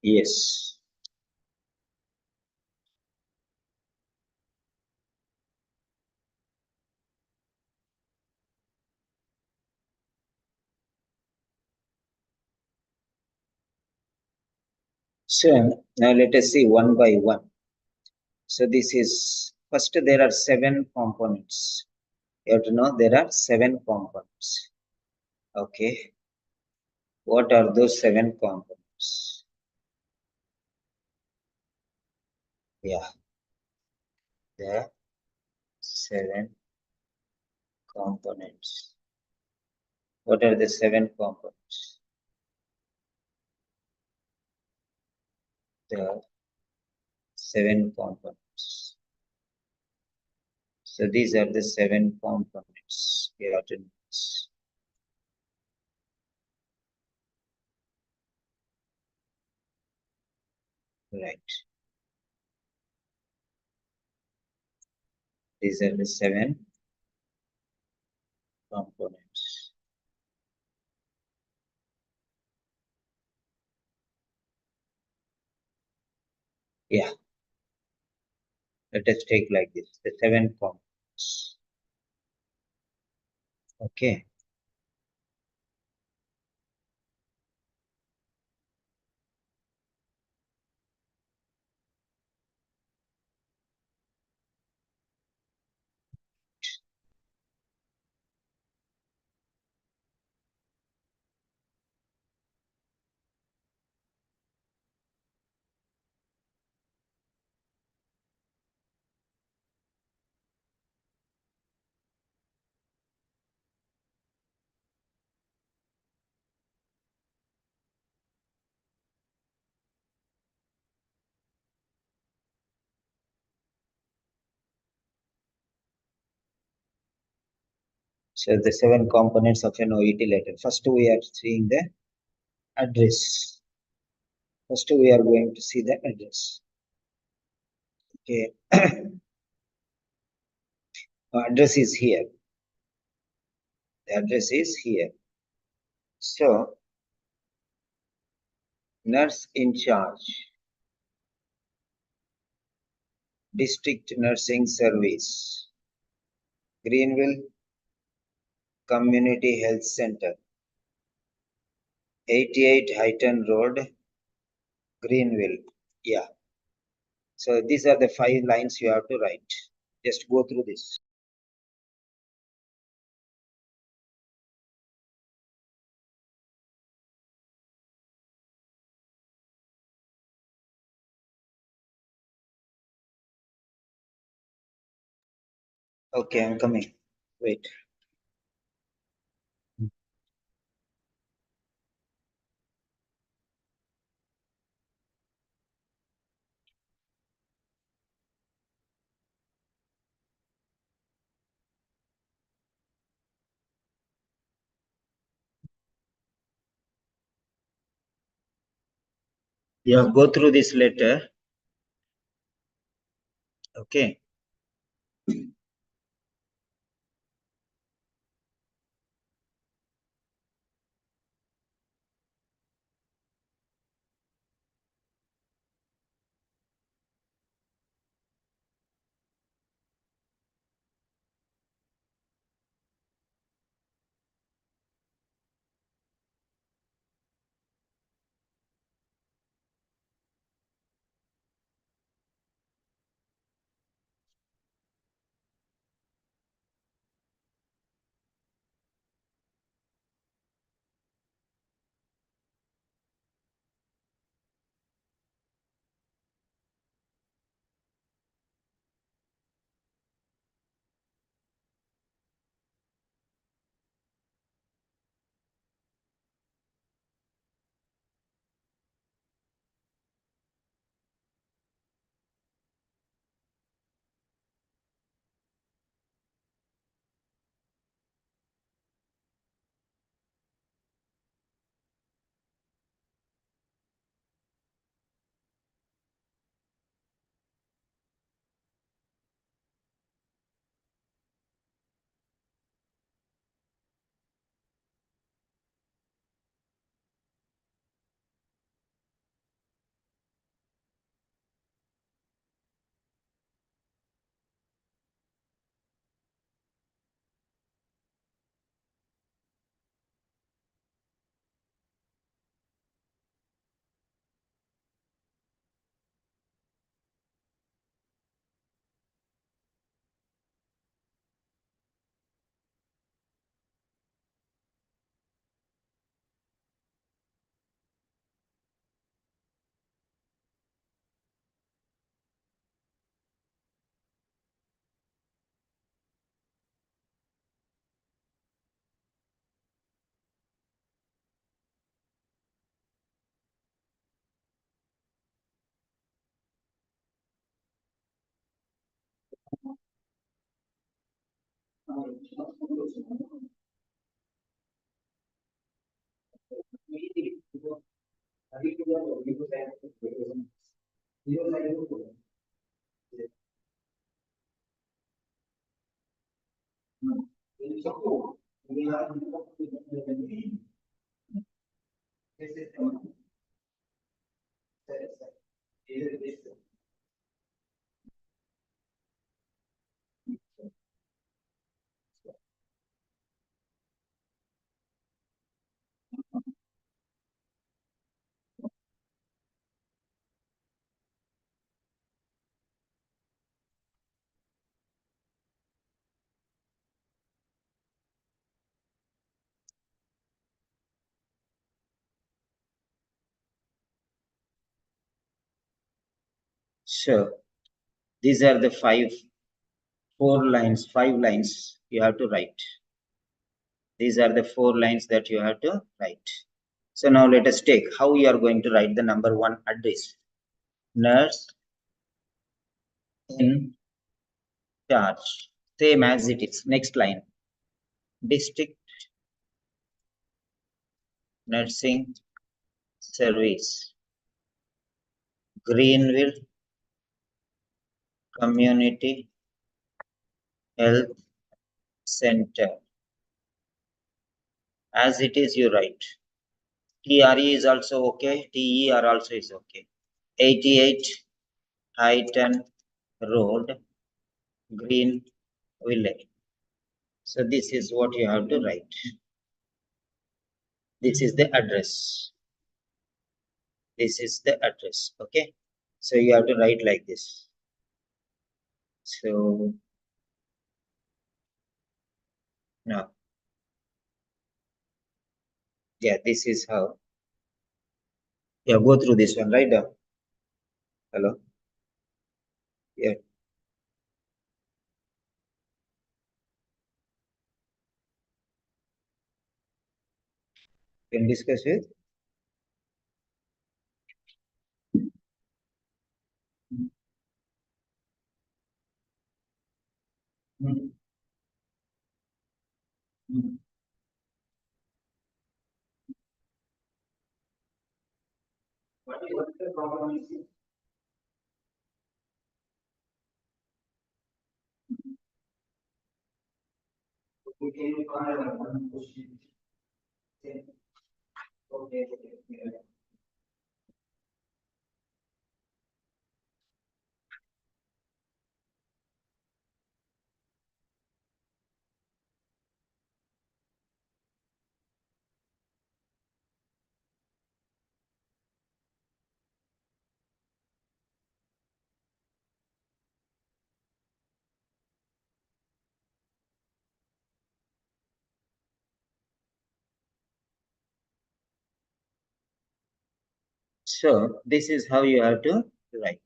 Yes. So now let us see one by one. So this is first there are 7 components. You have to know there are 7 components. Okay. What are those 7 components? Yeah. There are 7 components. What are the 7 components? There are 7 components. So these are the 7 components. You have to know this. Right. These are the 7 components. Yeah. Let us take like this, the 7 components. Okay. So the 7 components of an OET letter. First we are seeing the address. First we are going to see the address. Okay. Address is here. The address is here. So nurse in charge, district nursing service, Greenville Community Health Center, 88 Highton Road, Greenville. Yeah. So these are the 5 lines you have to write. Just go through this. Okay, I'm coming. Wait. Yeah, go through this letter. Okay. So these are the five lines you have to write. These are the 4 lines that you have to write. So now let us take how you are going to write the number 1 address. Nurse in charge. Same as it is. Next line. District nursing service. Greenville Community Health Center. As it is, you write. TRE is also okay. TER also is okay. 88 Highton Road, Greenville. So this is what you have to write. This is the address. This is the address. Okay. So you have to write like this. So now, yeah, this is how. Yeah, go through this one, right? Hello. Yeah. Can discuss it. What is the problem? We can find one question. Okay. So this is how you have to write.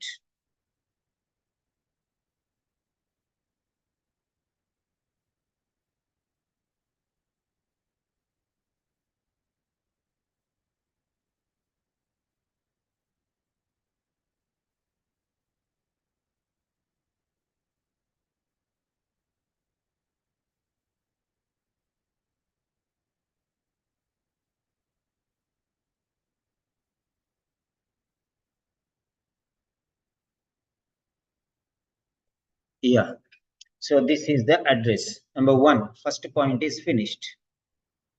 Yeah. So this is the address. Number 1, first point is finished.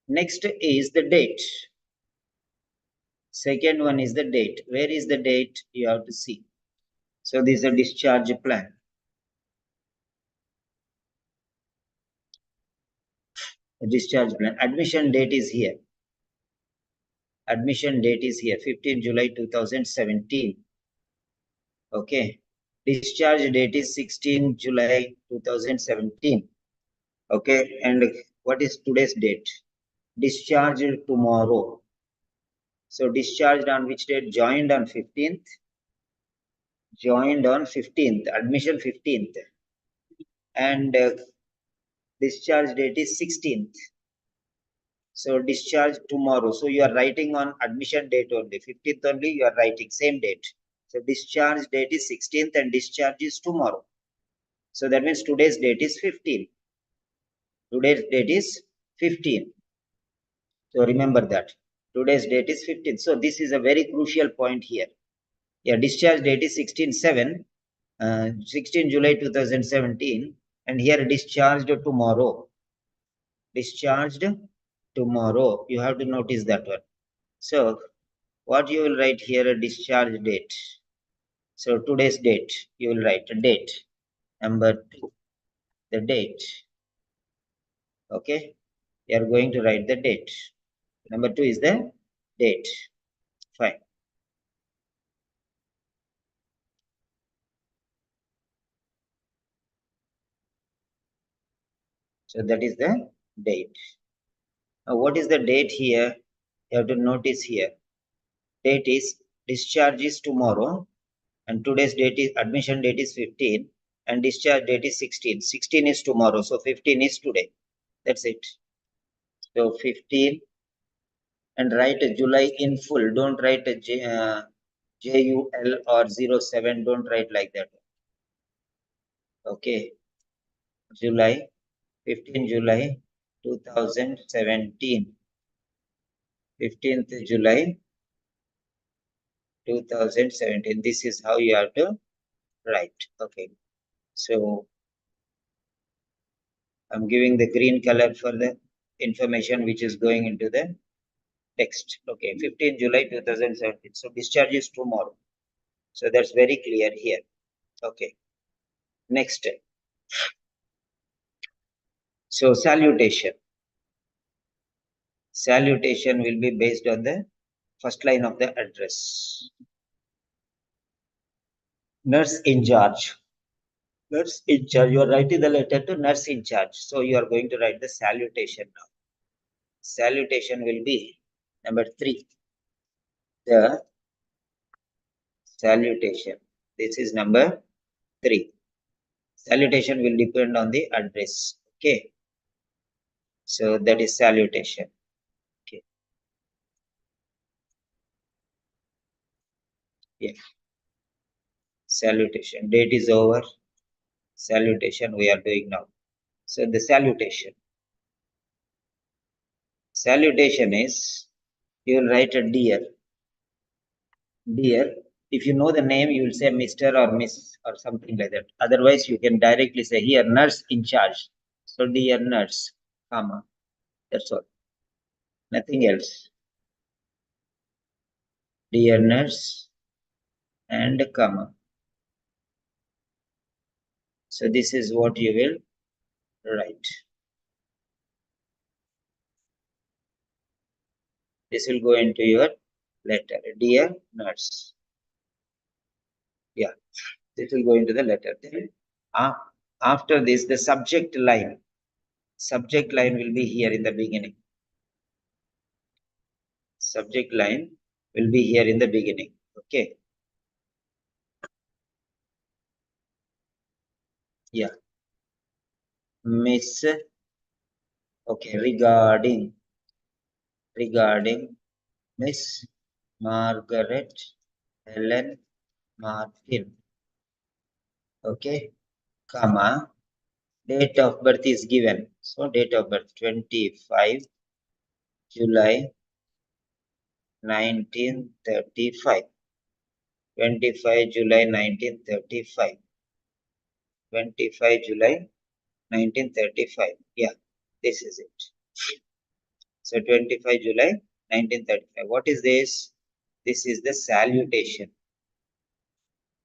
Next is the date. Second one is the date. Where is the date? You have to see. So this is a discharge plan. A discharge plan. Admission date is here. Admission date is here, 15 July 2017. Okay. Discharge date is 16 July 2017. Okay. And what is today's date? Discharged tomorrow. So discharged on which date? Joined on 15th. Joined on 15th. Admission 15th. And discharge date is 16th. So discharge tomorrow. So you are writing on admission date only. 15th only you are writing same date. So discharge date is 16th and discharge is tomorrow. So that means today's date is 15. Today's date is 15. So remember that. Today's date is 15. So this is a very crucial point here. Yeah, discharge date is 16/7, 16 July 2017, and here discharged tomorrow. Discharged tomorrow. You have to notice that one. So what you will write here, a discharge date. So today's date, you will write a date. Number 2, the date. Okay, you are going to write the date. Number 2 is the date. Fine. So that is the date. Now what is the date here? You have to notice here. Date is discharge is tomorrow, and today's date is admission date is 15, and discharge date is 16. 16 is tomorrow, so 15 is today. That's it. So 15, and write a July in full. Don't write a JUL or 07. Don't write like that. Okay. July, 15 July 2017. 15th July 2017. This is how you have to write. Okay. So I'm giving the green color for the information which is going into the text. Okay. 15 July 2017. So discharge is tomorrow. So that's very clear here. Okay. Next. So salutation. Salutation will be based on the first line of the address. Nurse in charge. Nurse in charge. You are writing the letter to nurse in charge. So you are going to write the salutation now. Salutation will be number 3. The salutation. This is number 3. Salutation will depend on the address. Okay. So that is salutation. Okay. Yeah. Salutation. Date is over. Salutation we are doing now. So the salutation. Salutation is, you will write a dear. Dear. If you know the name, you will say Mr. or Miss or something like that. Otherwise, you can directly say here, nurse in charge. So dear nurse, comma. That's all. Nothing else. Dear nurse and comma. So this is what you will write. This will go into your letter. Dear nurse. Yeah, this will go into the letter. Then after this, the subject line. Subject line will be here in the beginning. Subject line will be here in the beginning. Okay. Yeah. Miss. Okay. Regarding Miss Margaret Helen Martin. Okay. Comma. Date of birth is given. So date of birth 25 July 1935. 25 July 1935. 25 July 1935. Yeah, this is it. So 25 July 1935. What is this? This is the salutation.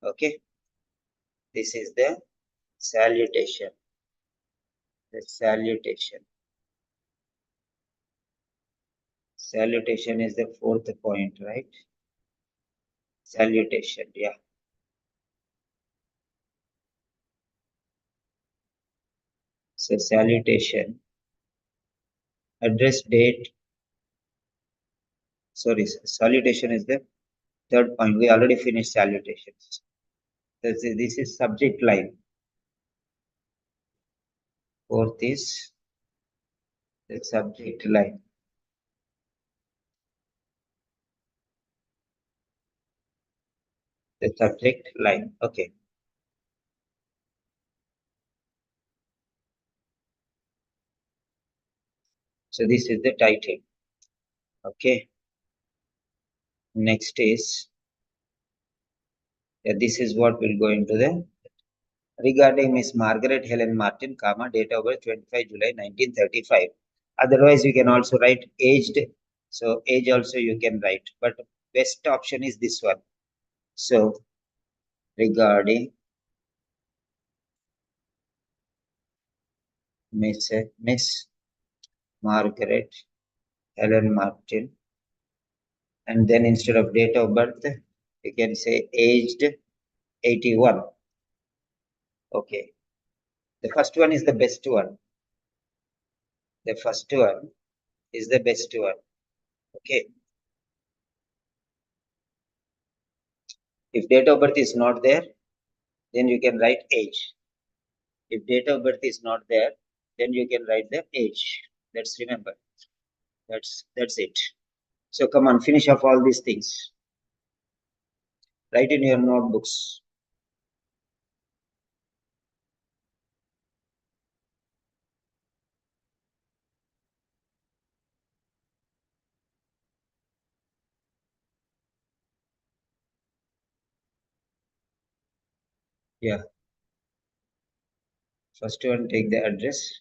Okay. This is the salutation. The salutation. Salutation is the 4th point, right? Salutation. Yeah. So salutation. Address, date. Sorry, salutation is the 3rd point. We already finished salutations. This is subject line. 4th is the subject line. The subject line. Okay. So this is the title. Okay. Next is this is what will go into the regarding Miss Margaret Helen Martin, comma, date of birth 25 July 1935. Otherwise, you can also write aged. So age also you can write, but best option is this one. So regarding Miss Margaret Helen Martin, and then instead of date of birth, you can say aged 81. Okay. The first one is the best one. The first one is the best one. Okay. If date of birth is not there, then you can write age. If date of birth is not there, then you can write the age. Let's remember. That's it. So come on, finish off all these things. Write in your notebooks. Yeah. First one, take the address.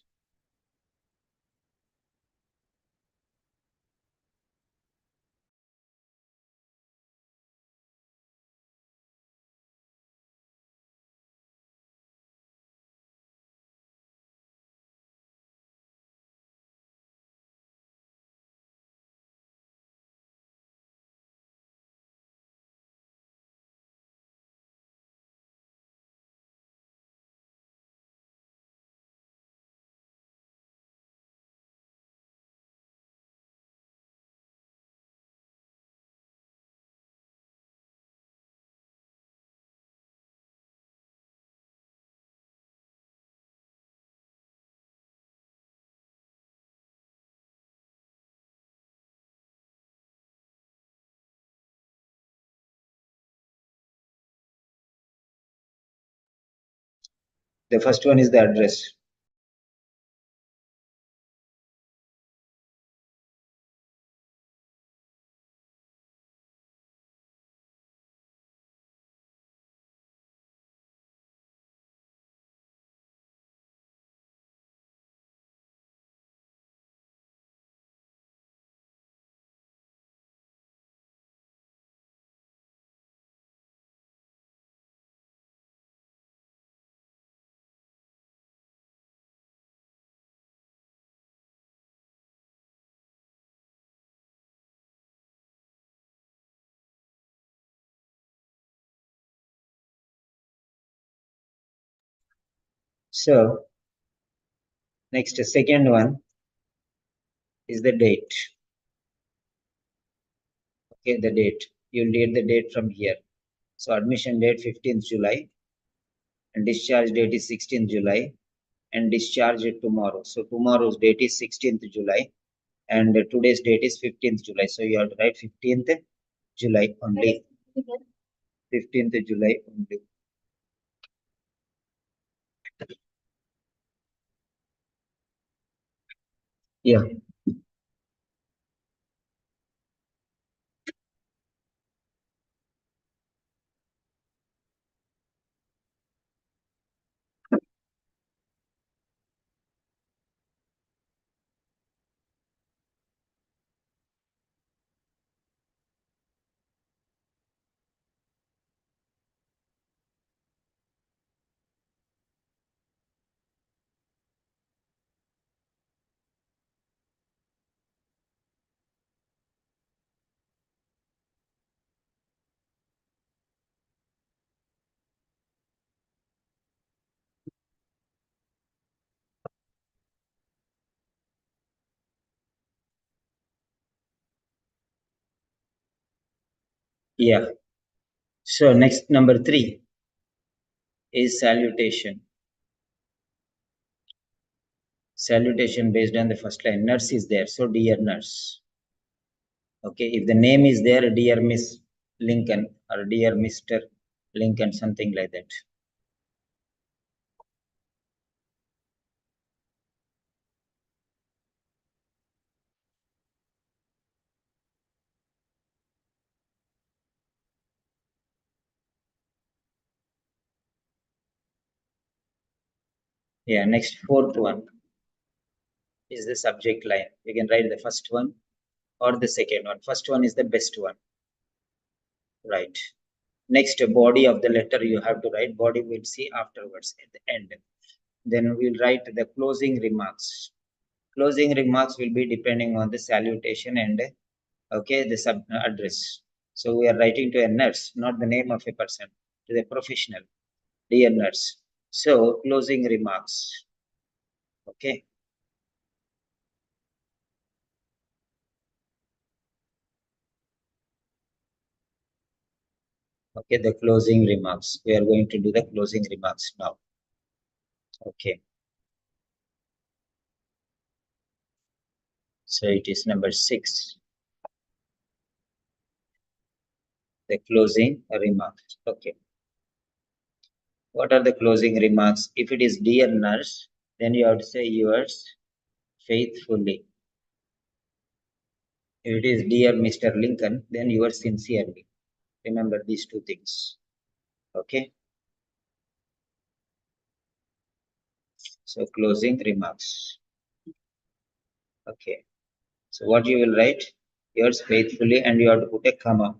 The first one is the address. So next, second one is the date. Okay, the date. You'll get the date from here. So admission date 15th July and discharge date is 16th July and discharge tomorrow. So tomorrow's date is 16th July and today's date is 15th July. So you have to write 15th July only. 15th July only. Yeah. Yeah. So next number 3 is salutation. Salutation based on the first line. Nurse is there. So dear nurse. Okay. If the name is there, dear Miss Lincoln or dear Mr. Lincoln, something like that. Yeah, next fourth one is the subject line. You can write the first one or the second one. First one is the best one. Right. Next, body of the letter you have to write. Body we'll see afterwards at the end. Then we'll write the closing remarks. Closing remarks will be depending on the salutation and okay, the sub address. So we are writing to a nurse, not the name of a person, to the professional, dear nurse. So closing remarks. Okay. Okay, the closing remarks. We are going to do the closing remarks now. Okay. So it is number 6. The closing remarks. Okay. What are the closing remarks? If it is dear nurse, then you have to say yours faithfully. If it is dear Mr. Lincoln, then yours sincerely. Remember these two things. Okay. So closing remarks. Okay. So what you will write? Yours faithfully, and you have to put a comma.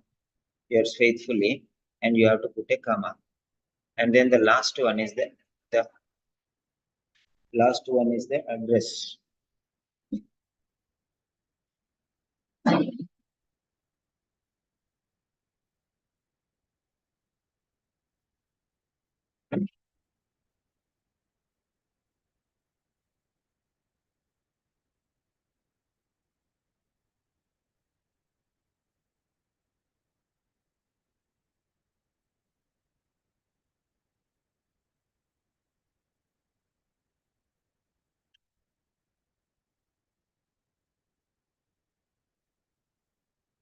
Yours faithfully, and you have to put a comma. And then the last one is the last one is the address.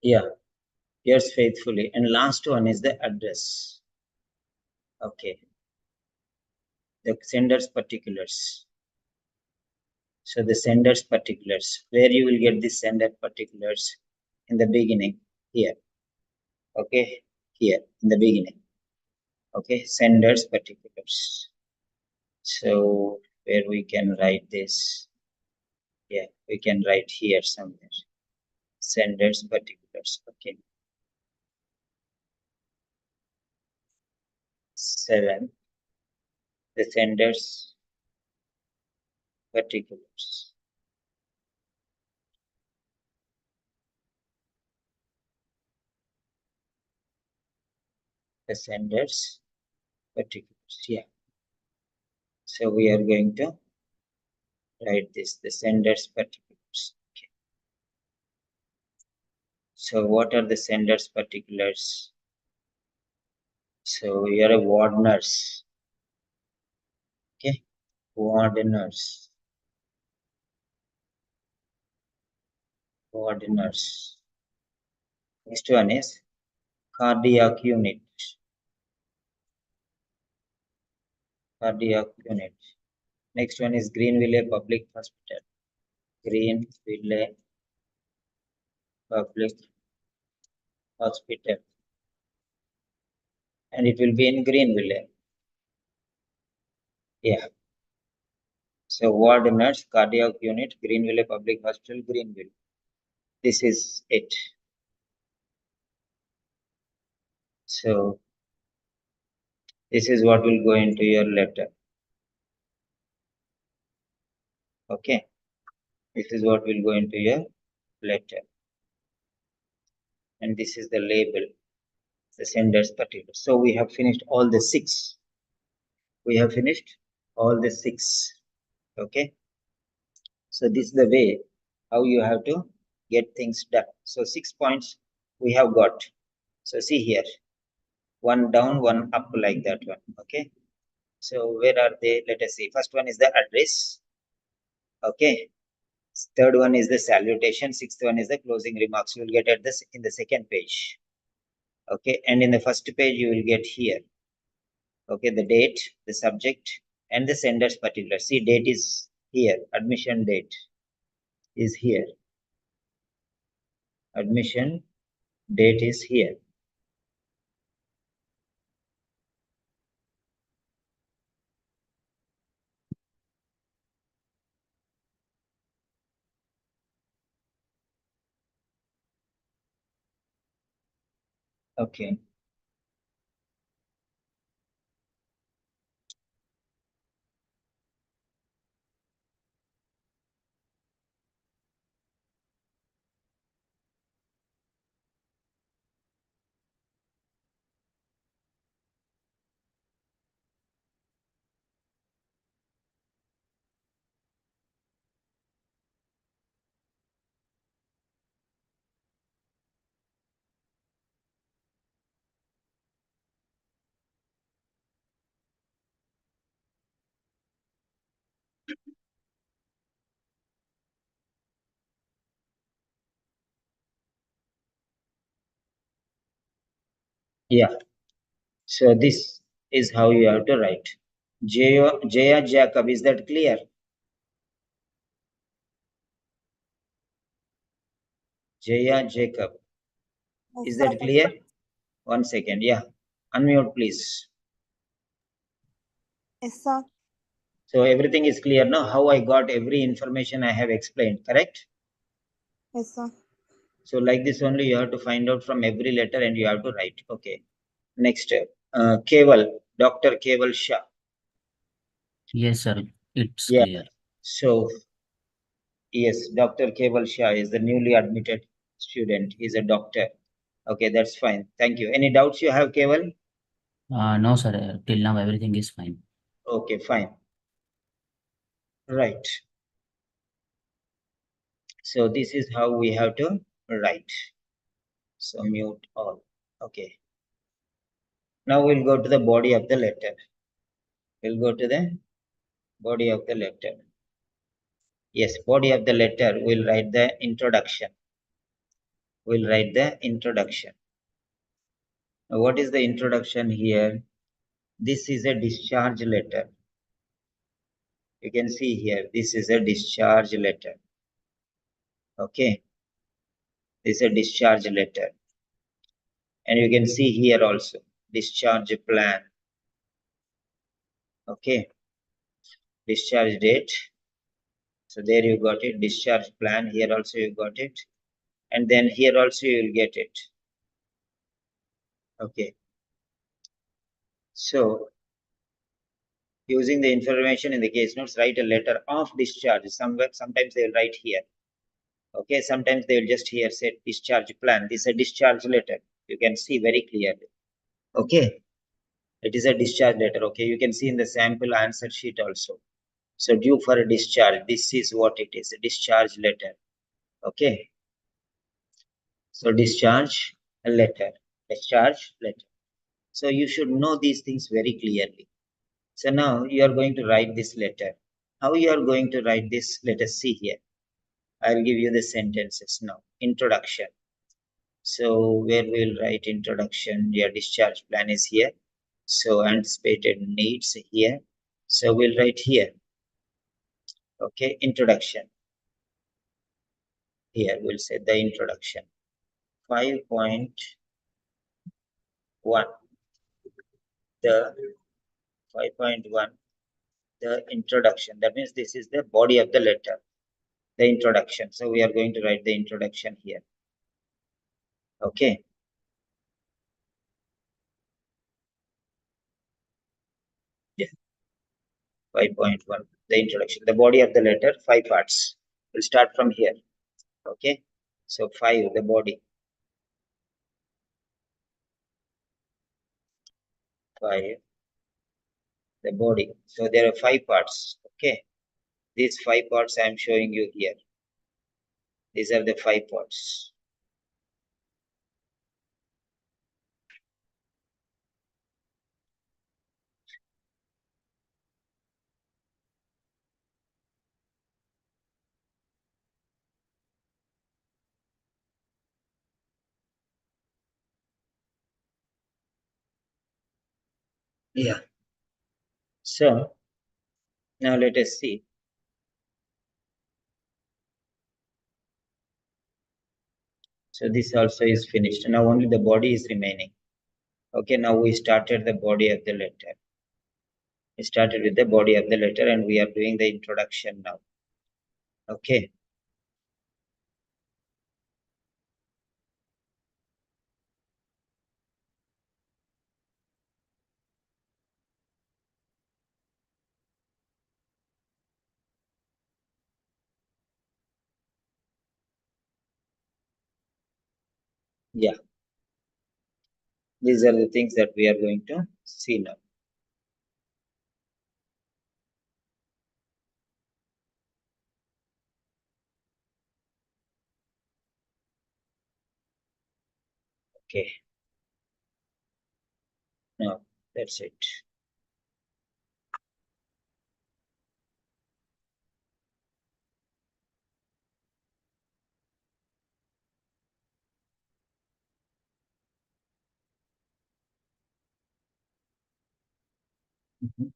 Yeah, yours faithfully. And last one is the address. Okay. The sender's particulars. So the sender's particulars, where you will get the sender particulars in the beginning here. Okay, here in the beginning. Okay, sender's particulars. So where we can write this? Yeah, we can write here somewhere. Sender's particulars. Okay. 7. The sender's particulars. The sender's particulars. Yeah. So we are going to write this, the sender's particulars. Okay. So what are the sender's particulars? So you are a ward nurse. Okay. Ward nurse. Ward nurse. Next one is cardiac unit. Cardiac unit. Next one is Greenville Public Hospital. Greenville Public Hospital. And it will be in Greenville. Yeah. So ward nurse, cardiac unit, Greenville Public Hospital, Greenville. This is it. So this is what will go into your letter. Okay. This is what will go into your letter. And this is the label, the sender's particular. So we have finished all the 6. We have finished all the 6. Okay. So this is the way how you have to get things done. So 6 points we have got. So see here, one down, one up, like that one. Okay. So where are they? Let us see. First one is the address. Okay. Third one is the salutation. Sixth one is the closing remarks. You will get at this in the second page. Okay. And in the first page, you will get here. Okay. The date, the subject, and the sender's particular. See, date is here. Admission date is here. Admission date is here. Okay. Yeah. So this is how you have to write. Jaya Jacob, is that clear? Jaya Jacob, is that clear? 1 second, yeah. Unmute, please. Yes, sir. So everything is clear now. How I got every information I have explained, correct? Yes, sir. So like this only you have to find out from every letter and you have to write. Okay. Next, Keval, Dr. Keval Shah. Yes, sir. It's Yeah. clear. So yes, Dr. Keval Shah is the newly admitted student. He's a doctor. Okay, that's fine. Thank you. Any doubts you have, Keval? No, sir. Till now, everything is fine. Okay, fine. Right. So this is how we have to write. So mute all. Okay. Now we'll go to the body of the letter. We'll go to the body of the letter. Yes, body of the letter. We'll write the introduction. We'll write the introduction. Now, what is the introduction here? This is a discharge letter. You can see here, this is a discharge letter. Okay. This is a discharge letter. And you can see here also, discharge plan. Okay. Discharge date. So there you got it, discharge plan. Here also you got it. And then here also you will get it. Okay. So using the information in the case notes, write a letter of discharge. Sometimes they will write here. Okay, sometimes they will just here say discharge plan. This is a discharge letter. You can see very clearly. Okay, it is a discharge letter. Okay, you can see in the sample answer sheet also. So due for a discharge, this is what it is, a discharge letter. Okay, so discharge letter, discharge letter. So you should know these things very clearly. So now you are going to write this letter. How you are going to write this? Let us see here. I'll give you the sentences now. Introduction. So where we'll write introduction, your discharge plan is here. So anticipated needs here. So we'll write here. Okay, introduction. Here we'll say the introduction. 5.1. The 5.1. The introduction. That means this is the body of the letter. The introduction. So we are going to write the introduction here. Okay. Yeah. 5.1. The introduction. The body of the letter, 5 parts. We'll start from here. Okay. So 5, the body. 5, the body. So there are 5 parts. Okay. These 5 parts I am showing you here. These are the 5 parts. Yeah. So now let us see. So this also is finished. Now only the body is remaining. Okay, now we started the body of the letter. We started with the body of the letter and we are doing the introduction now. Okay. Yeah, these are the things that we are going to see now. Okay, now that's it. Mhm.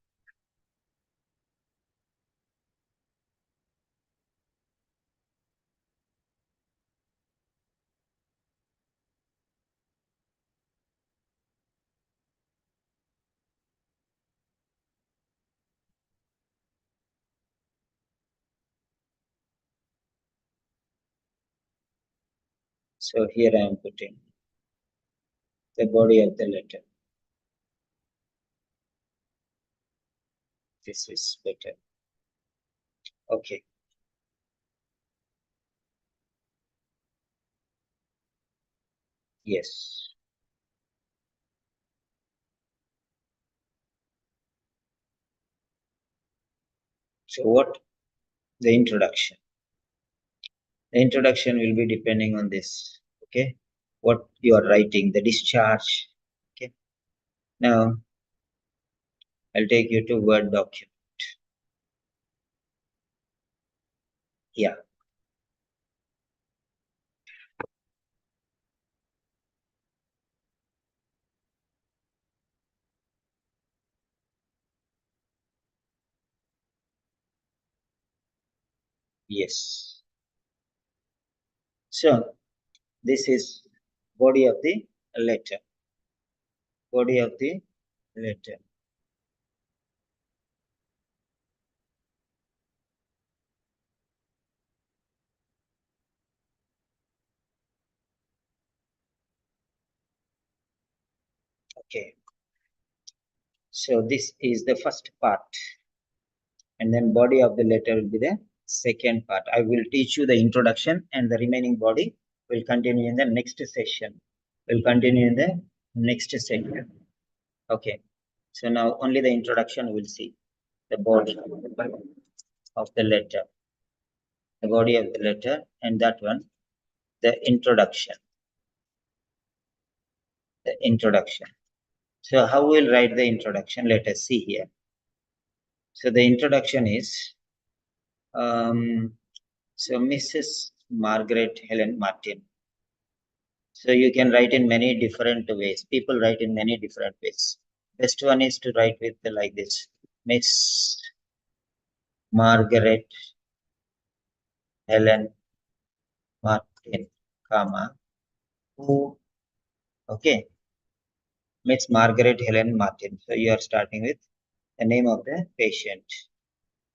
So here I am putting the body of the letter. This is better. Okay, yes. So what? The introduction. The introduction will be depending on this. Okay, what you are writing, the discharge. Okay, now I'll take you to Word document. Yeah, yes. So this is body of the letter. Body of the letter. Okay. So this is the first part, and then body of the letter will be the second part. I will teach you the introduction, and the remaining body will continue in the next session. Will continue in the next session. Okay. So now only the introduction we'll see. The body of the letter. The body of the letter, and that one, the introduction. The introduction. So how we'll write the introduction? Let us see here. So the introduction is so Mrs. Margaret Helen Martin. So you can write in many different ways. People write in many different ways. Best one is to write with like this: Miss Margaret Helen Martin, comma, who, okay, Miss Margaret Helen Martin. So you are starting with the name of the patient.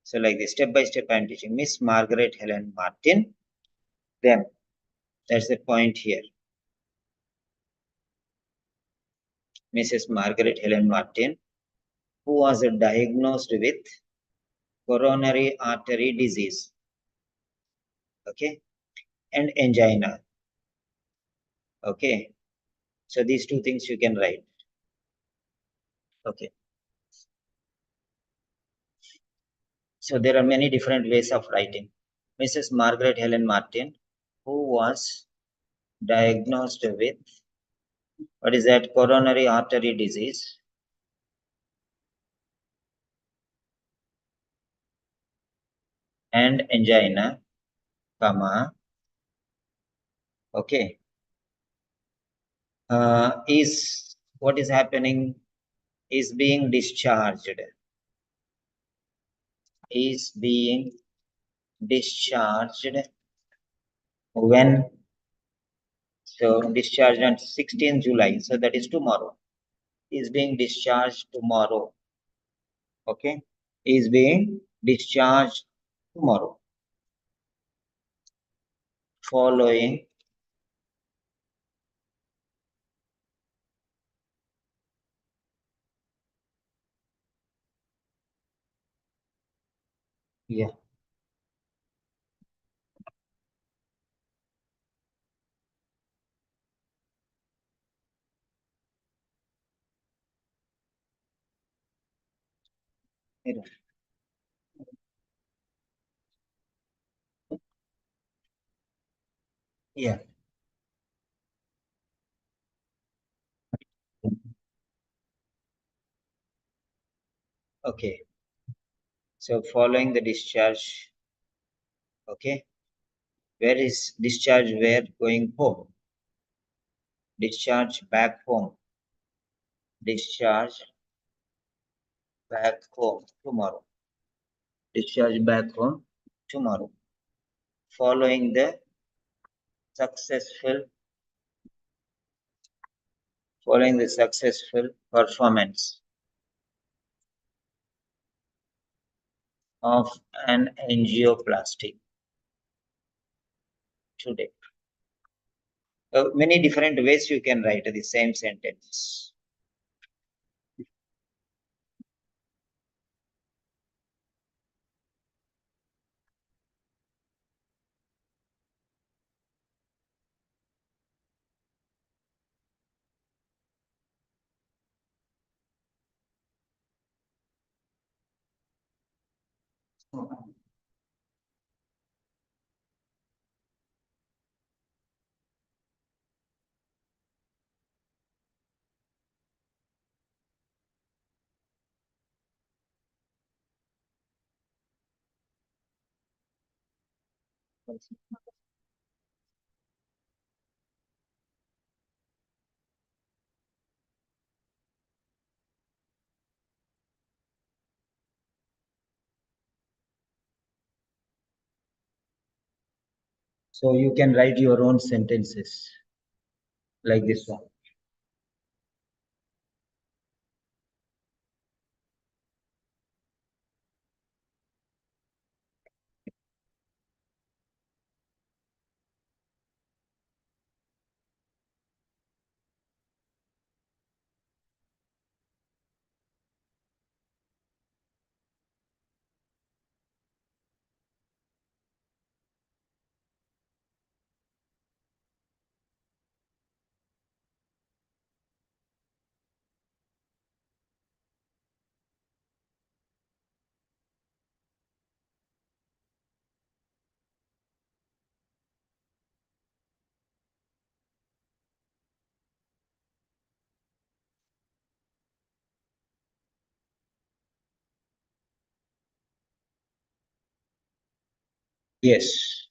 So like this, step by step, I am teaching Miss Margaret Helen Martin. Then that's the point here. Mrs. Margaret Helen Martin, who was diagnosed with coronary artery disease, okay, and angina. Okay, so these two things you can write. Okay, so there are many different ways of writing. Mrs. Margaret Helen Martin, who was diagnosed with, what is that, coronary artery disease and angina, comma, okay, is what is happening, is being discharged, is being discharged when, so discharged on 16th July, so that is tomorrow, is being discharged tomorrow, okay, is being discharged tomorrow following yeah, Here. Yeah. Okay. So following the discharge, okay, where is discharge? Where going home? Discharge back home. Discharge back home tomorrow. Discharge back home tomorrow. Following the successful performance of an angioplasty today. Many different ways you can write the same sentence. So you can write your own sentences like this one. Yes.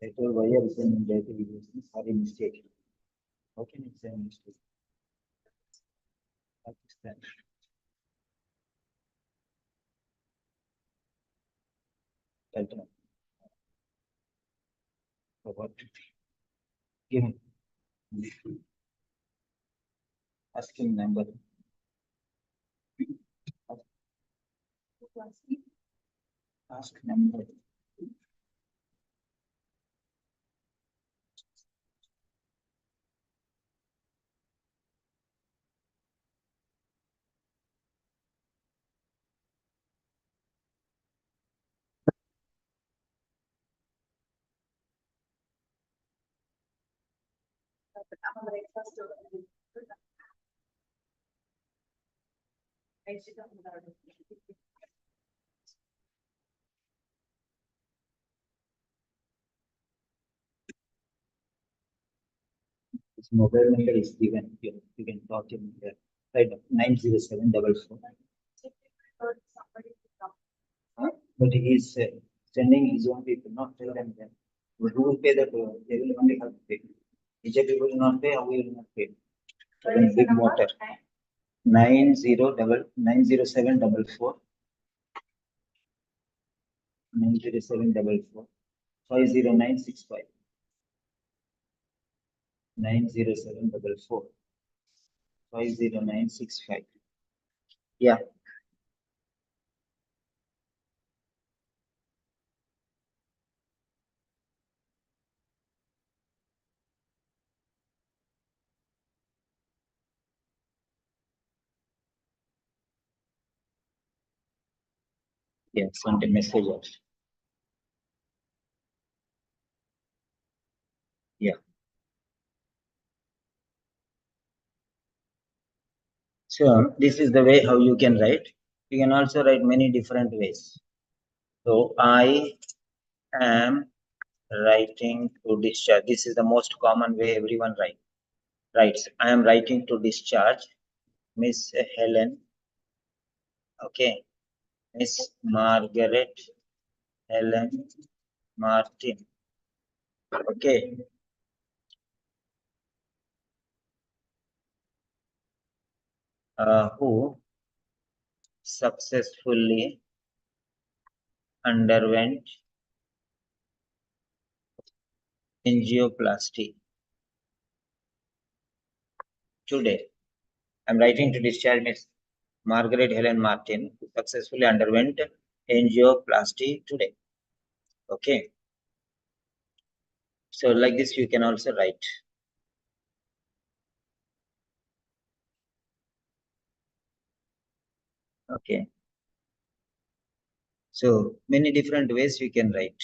I told why are saying relativity? Sorry, mistake. How can you say mistake? What is that? Delta. So what? Give him. Ask him number. Ask number. His mobile number is given here. You can talk him there. Right, 90744. But he is sending his own people, not tell them that. But who will pay that? They will only have to pay. HFP will not pay, or we will not pay. Then big water. 90744. 90744. 50965. 90744. 50965. Yeah. Yeah, send a message out. Yeah. So this is the way how you can write. You can also write many different ways. So I am writing to discharge. This is the most common way everyone writes. I am writing to discharge Miss Helen. Okay. Miss Margaret Helen Martin. Okay. Who successfully underwent angioplasty today. I'm writing to discharge Miss Margaret Helen Martin, who successfully underwent angioplasty today. Okay. So like this, you can also write. Okay. So many different ways you can write.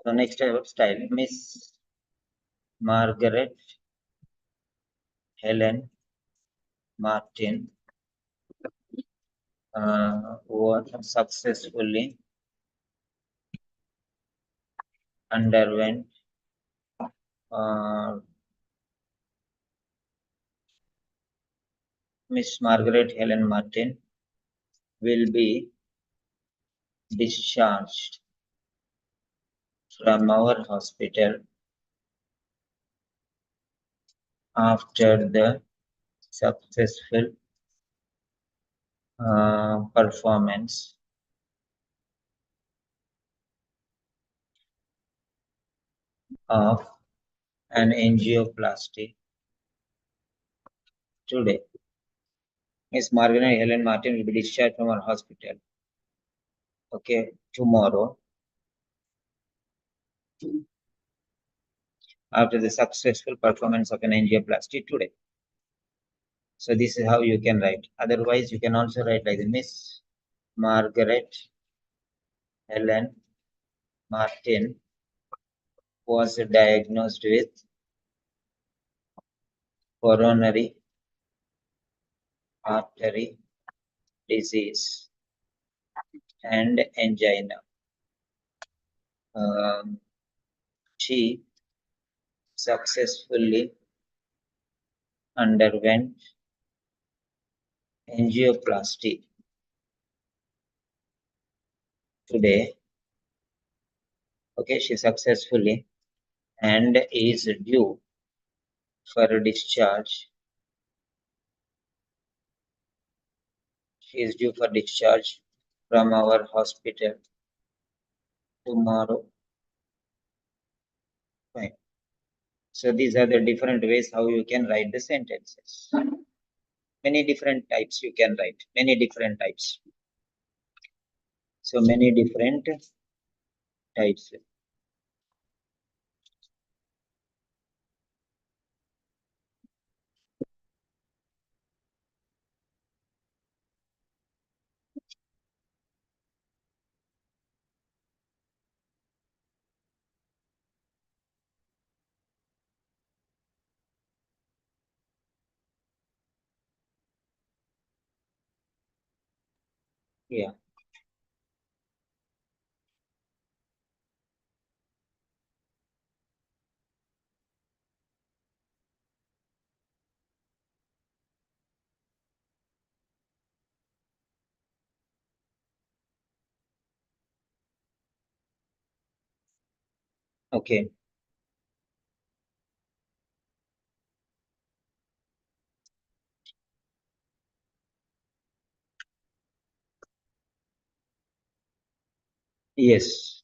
So next type of style, Miss Margaret Helen Martin was successfully underwent uh, Miss Margaret Helen Martin will be discharged from our hospital after the successful performance of an angioplasty today. Miss Margaret Helen Martin will be discharged from our hospital. Okay, tomorrow after the successful performance of an angioplasty today. So this is how you can write. Otherwise, you can also write like Miss Margaret Helen Martin was diagnosed with coronary artery disease and angina. She successfully underwent angioplasty today. Okay, she successfully and is due for discharge. She is due for discharge from our hospital tomorrow. Fine. So these are the different ways how you can write the sentences. Many different types you can write. Many different types. So many different types. Yeah. Okay. Yes.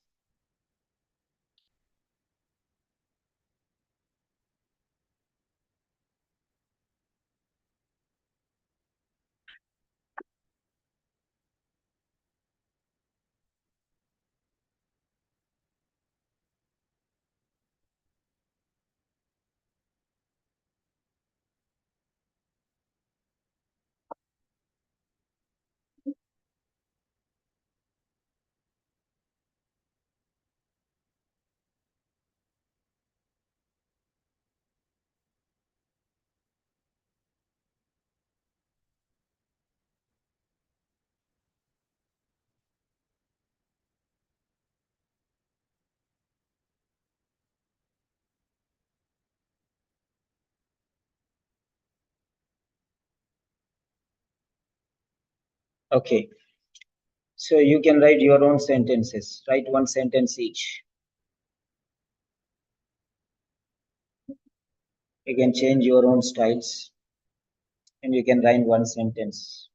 Okay. So you can write your own sentences. Write one sentence each. You can change your own styles and you can write one sentence.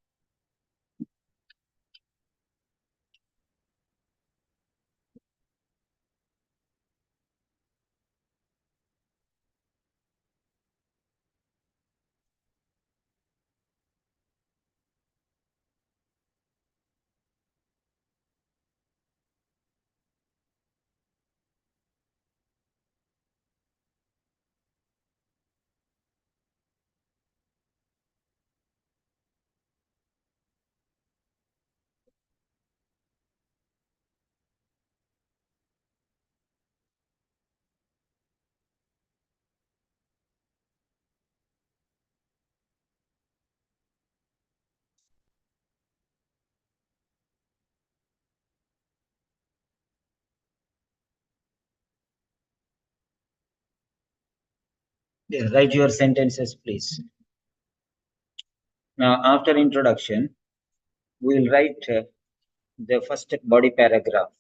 Yeah, write your sentences, please. Now, after introduction, we'll write the first body paragraph.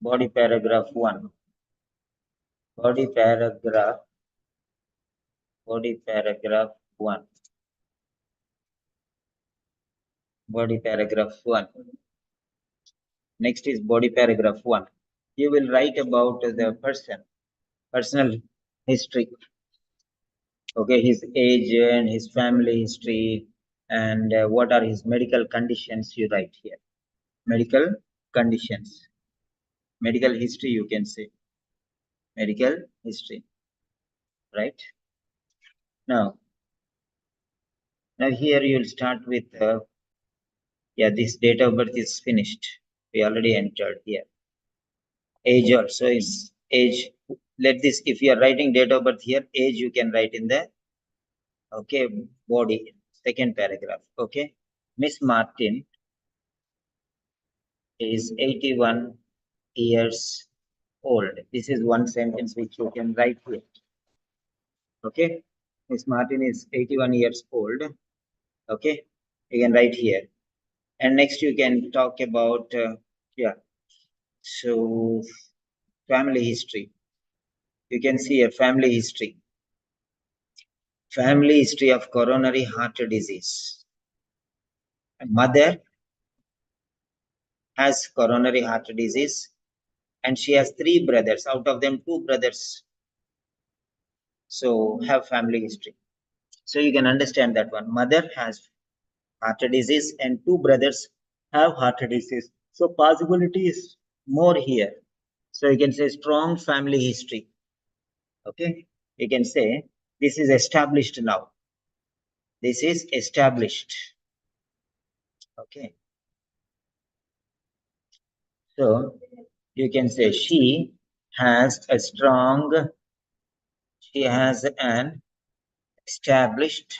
Body paragraph 1. Body paragraph. Body paragraph 1. Body paragraph 1. Next is body paragraph 1. You will write about the person, personal history. Okay, his age and his family history, and what are his medical conditions. You write here. Medical conditions. Medical history, you can say. Medical history. Right? Now here you'll start with, this date of birth is finished. We already entered here. Age also is age. Let this, if you are writing date of birth here, age you can write in the, okay, body, second paragraph. Okay. Miss Martin is 81 years old. This is one sentence which you can write here. Okay. Miss Martin is 81 years old. Okay. You can write here. And next you can talk about, so family history. You can see a family history. Family history of coronary heart disease. Mother has coronary heart disease and she has 3 brothers. Out of them, 2 brothers so have family history. So you can understand that one. Mother has heart disease and 2 brothers have heart disease. So possibility is more here. So you can say strong family history. Okay. You can say this is established now. This is established. Okay. So you can say she has an established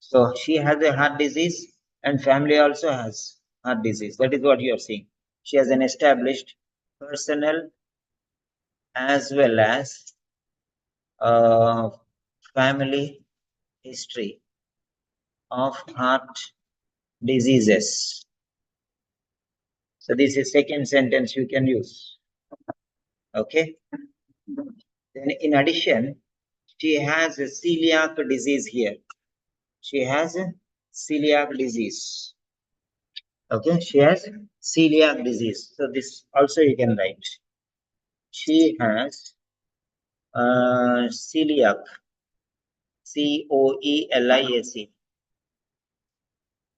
so she has a heart disease and family also has heart disease. That is what you are seeing. She has an established personal as well as family history of heart diseases. So this is second sentence you can use. Okay. Then in addition, she has a celiac disease here. She has a celiac disease. Okay, she has celiac disease. So this also you can write. She has celiac, COELIAC,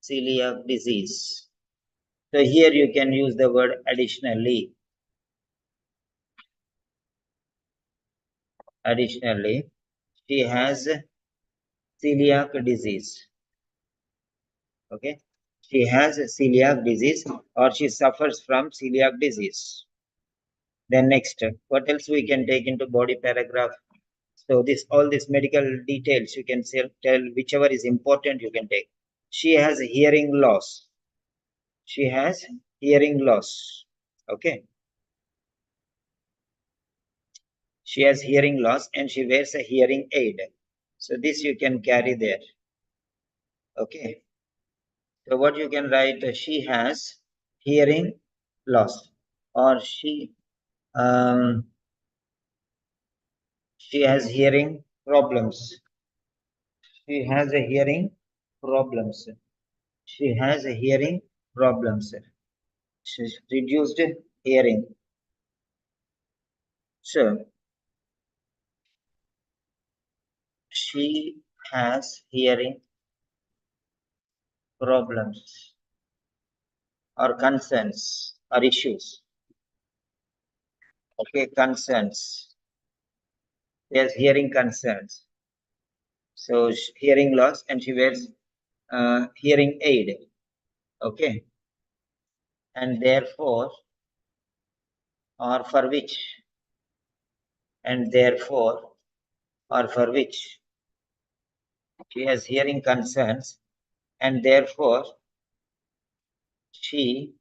celiac disease. So here you can use the word additionally. Additionally, she has celiac disease. Okay, she has celiac disease or she suffers from celiac disease. Then next, what else we can take into body paragraph? So this all these medical details you can tell whichever is important you can take. She has hearing loss. She has hearing loss. Okay. She has hearing loss and she wears a hearing aid. So this you can carry there. Okay. So what you can write, she has hearing loss or she has hearing problems. She has a hearing problems. She has a hearing problems. She's reduced hearing. So she has hearing problems or concerns or issues. Okay, concerns. There's hearing concerns. So hearing loss and she wears hearing aid. Okay. And therefore, or for which, and therefore, or for which she has hearing concerns and therefore she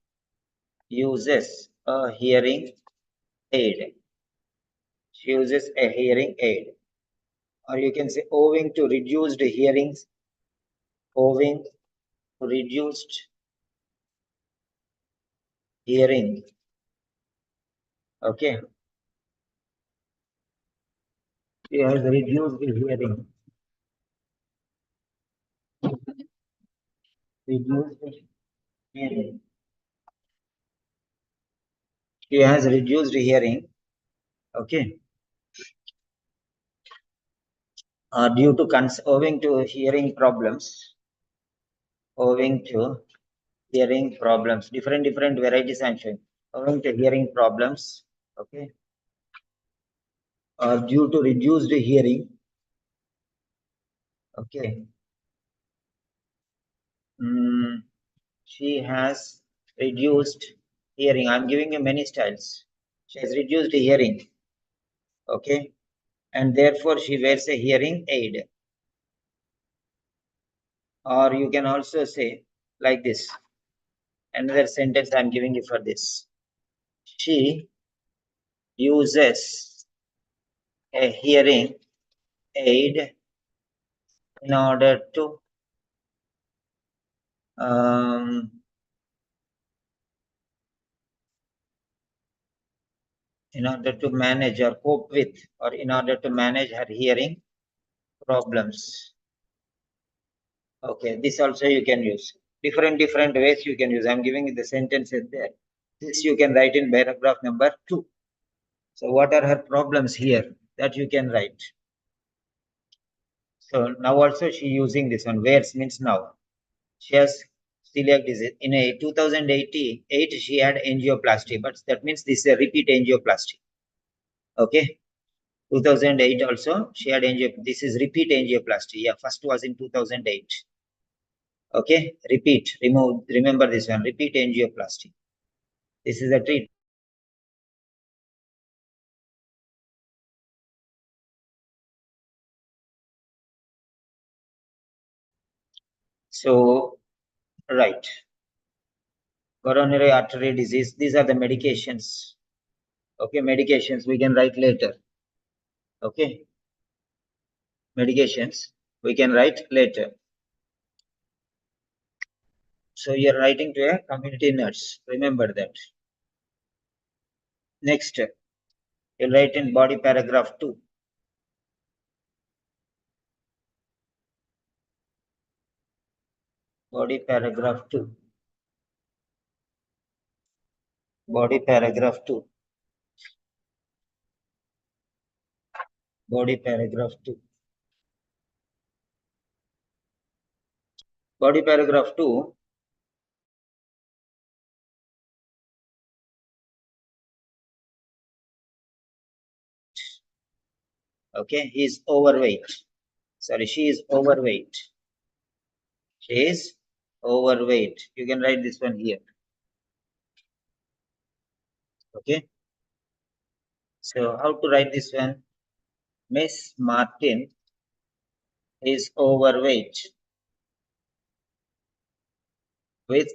uses a hearing aid. She uses a hearing aid. Or you can say owing to reduced hearings, owing to reduced hearing. Okay. She has reduced hearing. Reduced hearing. She has reduced hearing. Okay. Due to owing to hearing problems. Owing to hearing problems. Different varieties I'm showing. Owing to hearing problems. Okay. Due to reduced hearing. Okay. She has reduced hearing. I'm giving you many styles. She has reduced hearing. Okay. And therefore she wears a hearing aid. Or you can also say like this. Another sentence I'm giving you for this. She uses a hearing aid in order to manage or cope with, or in order to manage her hearing problems. Okay, this also you can use. Different ways you can use. I'm giving you the sentences there. This you can write in paragraph number 2. So what are her problems here? That you can write. So now also she using this one. Wears means now. She has celiac disease. In a 2008 she had angioplasty, but that means this is a repeat angioplasty. Okay. 2008 also she had angioplasty. This is repeat angioplasty. Yeah, first was in 2008. Okay, repeat, remember this one, repeat angioplasty. This is a treatment. So, right. Coronary artery disease, these are the medications. Okay, medications we can write later. Okay. Medications we can write later. So you're writing to a community nurse. Remember that. Next, you'll write in body paragraph 2. Body paragraph 2. Body paragraph 2. Body paragraph 2. Body paragraph 2. Okay, he is overweight. Sorry, she is overweight. She is overweight. You can write this one here. Okay. So how to write this one? Miss Martin is overweight with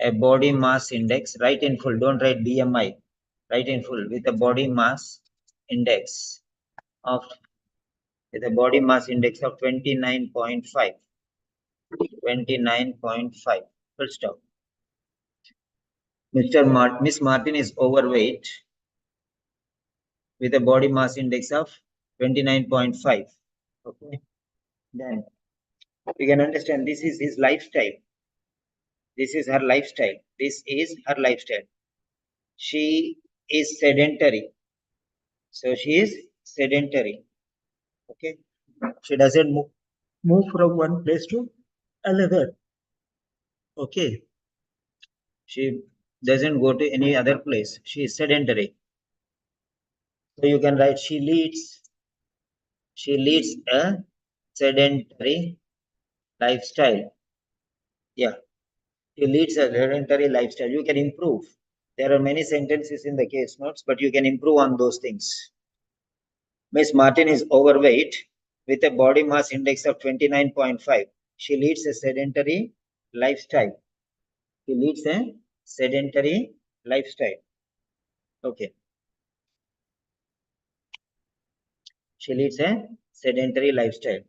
a body mass index. Write in full. Don't write BMI. Write in full with a body mass index of 29.5. 29.5. Full stop. Miss Martin is overweight with a body mass index of 29.5. Okay. Then you can understand this is his lifestyle. This is her lifestyle. This is her lifestyle. She is sedentary. So she is sedentary. Okay. She doesn't move from one place to another. Okay. She doesn't go to any other place. She is sedentary. So you can write she leads a sedentary lifestyle. Yeah. She leads a sedentary lifestyle. You can improve. There are many sentences in the case notes, but you can improve on those things. Miss Martin is overweight with a body mass index of 29.5. She leads a sedentary lifestyle. She leads a sedentary lifestyle. Okay. She leads a sedentary lifestyle.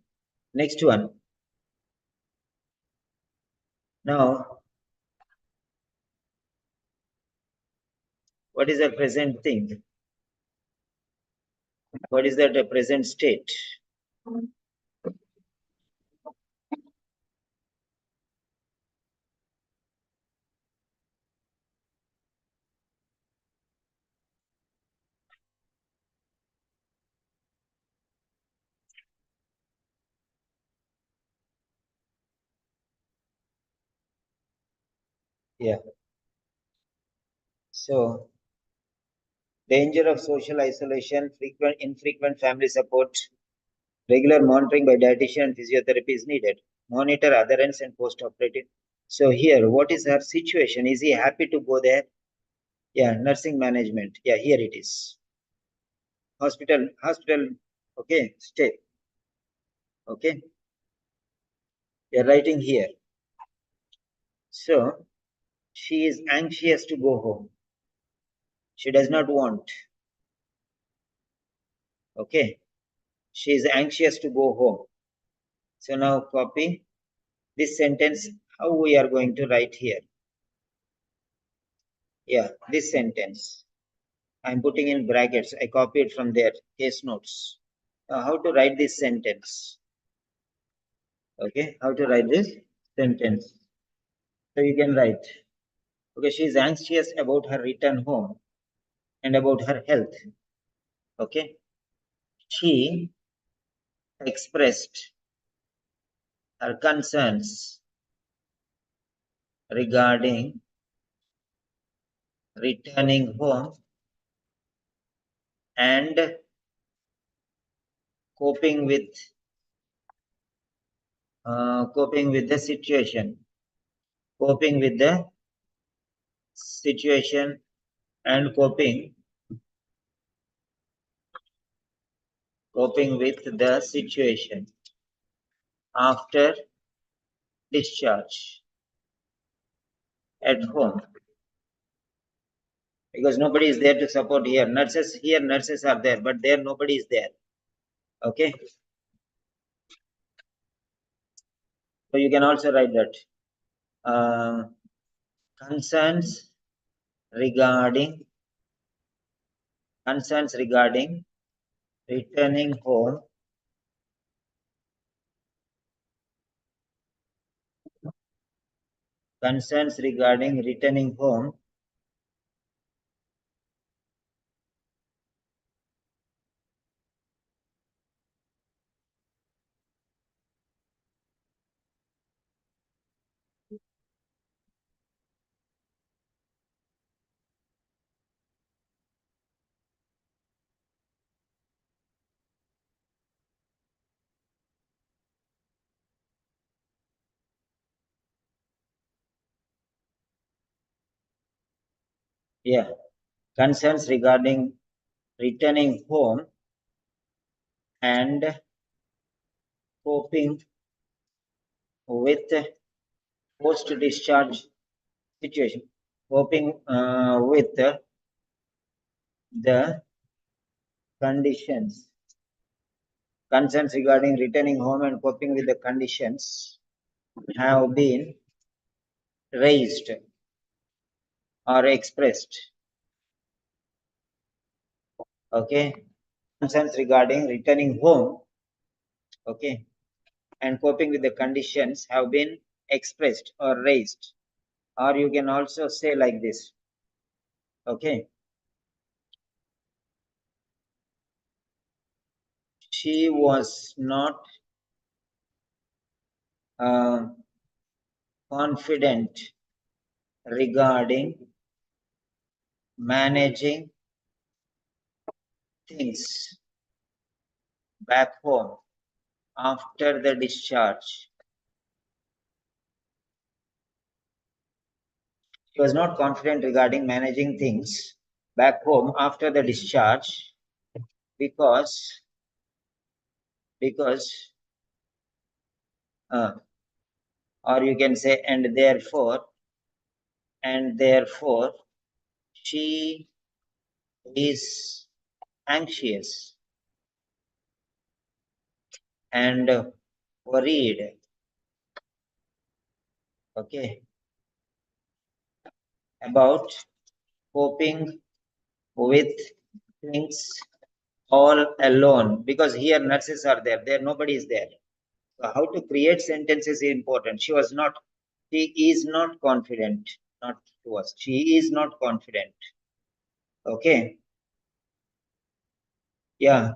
Next one. Now, what is the present thing? What is that present state? Yeah. So, danger of social isolation, infrequent family support, regular monitoring by dietitian and physiotherapy is needed. Monitor adherence and post-operative. So here, what is her situation? Is he happy to go there? Yeah, nursing management. Yeah, here it is. Hospital. Okay, stay. Okay. You're writing here. So, she is anxious to go home. She does not want. Okay. She is anxious to go home. So now copy this sentence. How we are going to write here? Yeah, this sentence. I'm putting in brackets. I copied from their case notes. How to write this sentence? Okay, how to write this sentence? So you can write. Okay, she is anxious about her return home and about her health. Okay, she expressed her concerns regarding returning home and coping with the situation, coping with the situation and coping with the situation after discharge at home, because nobody is there to support here. Nurses are there, but there nobody is there. Okay, so you can also write that. concerns regarding returning home concerns regarding returning home and coping with post-discharge situation, coping with the conditions, concerns regarding returning home and coping with the conditions have been raised or expressed. Okay, concerns regarding returning home, okay, and coping with the conditions have been expressed or raised. Or you can also say like this, okay. She was not confident regarding managing things back home after the discharge. She was not confident regarding managing things back home after the discharge because or you can say and therefore she is anxious and worried, okay, about coping with things all alone, because here nurses are there nobody is there. So how to create sentences is important. She is not confident, not to us, she is not confident. Okay, yeah,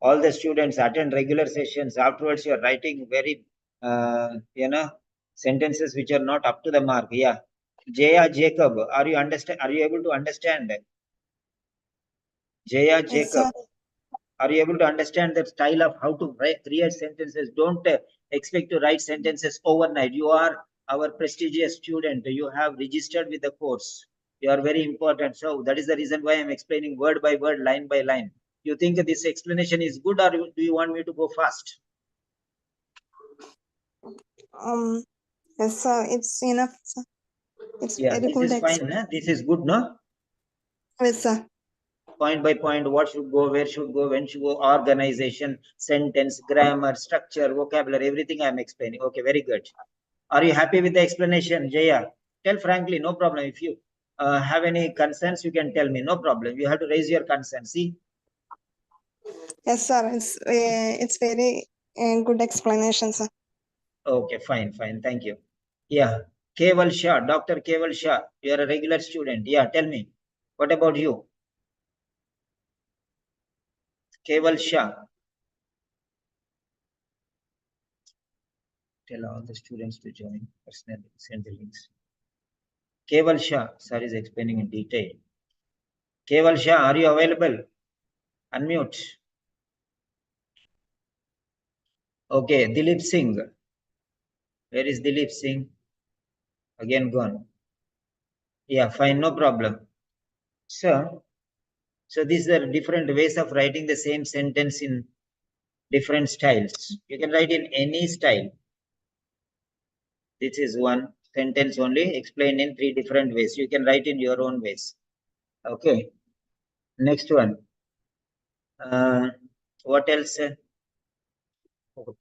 all the students attend regular sessions. Afterwards, you're writing very, sentences which are not up to the mark. Yeah. Jaya Jacob, are you able to understand? Jaya Yes, Jacob, sir. are you able to understand the style of how to create sentences? Don't expect to write sentences overnight. You are our prestigious student. You have registered with the course. You are very important. So that is the reason why I'm explaining word by word, line by line. You think this explanation is good, or do you want me to go fast? Yes, sir. It's enough, sir. It's Yeah, very this good. is fine. This is good, no? Yes, sir. Point by point, what should go, where should go, when should go, organization, sentence, grammar, structure, vocabulary, everything I'm explaining. Okay, very good. Are you happy with the explanation, Jaya? Tell frankly, no problem. If you have any concerns, you can tell me, no problem. You have to raise your concern. See? Yes, sir. It's very good explanation, sir. Okay, fine. Thank you. Yeah. Keval Shah, Dr. Keval Shah, you are a regular student. Yeah, tell me. What about you? Keval Shah. Tell all the students to join personally. Send the links. Keval Shah, sir is explaining in detail. Keval Shah, are you available? Unmute. Okay, Dilip Singh. Where is Dilip Singh? Again gone. Yeah, fine, no problem. So these are different ways of writing the same sentence in different styles. You can write in any style. This is one sentence only explained in 3 different ways. You can write in your own ways. Okay. Next one. What else?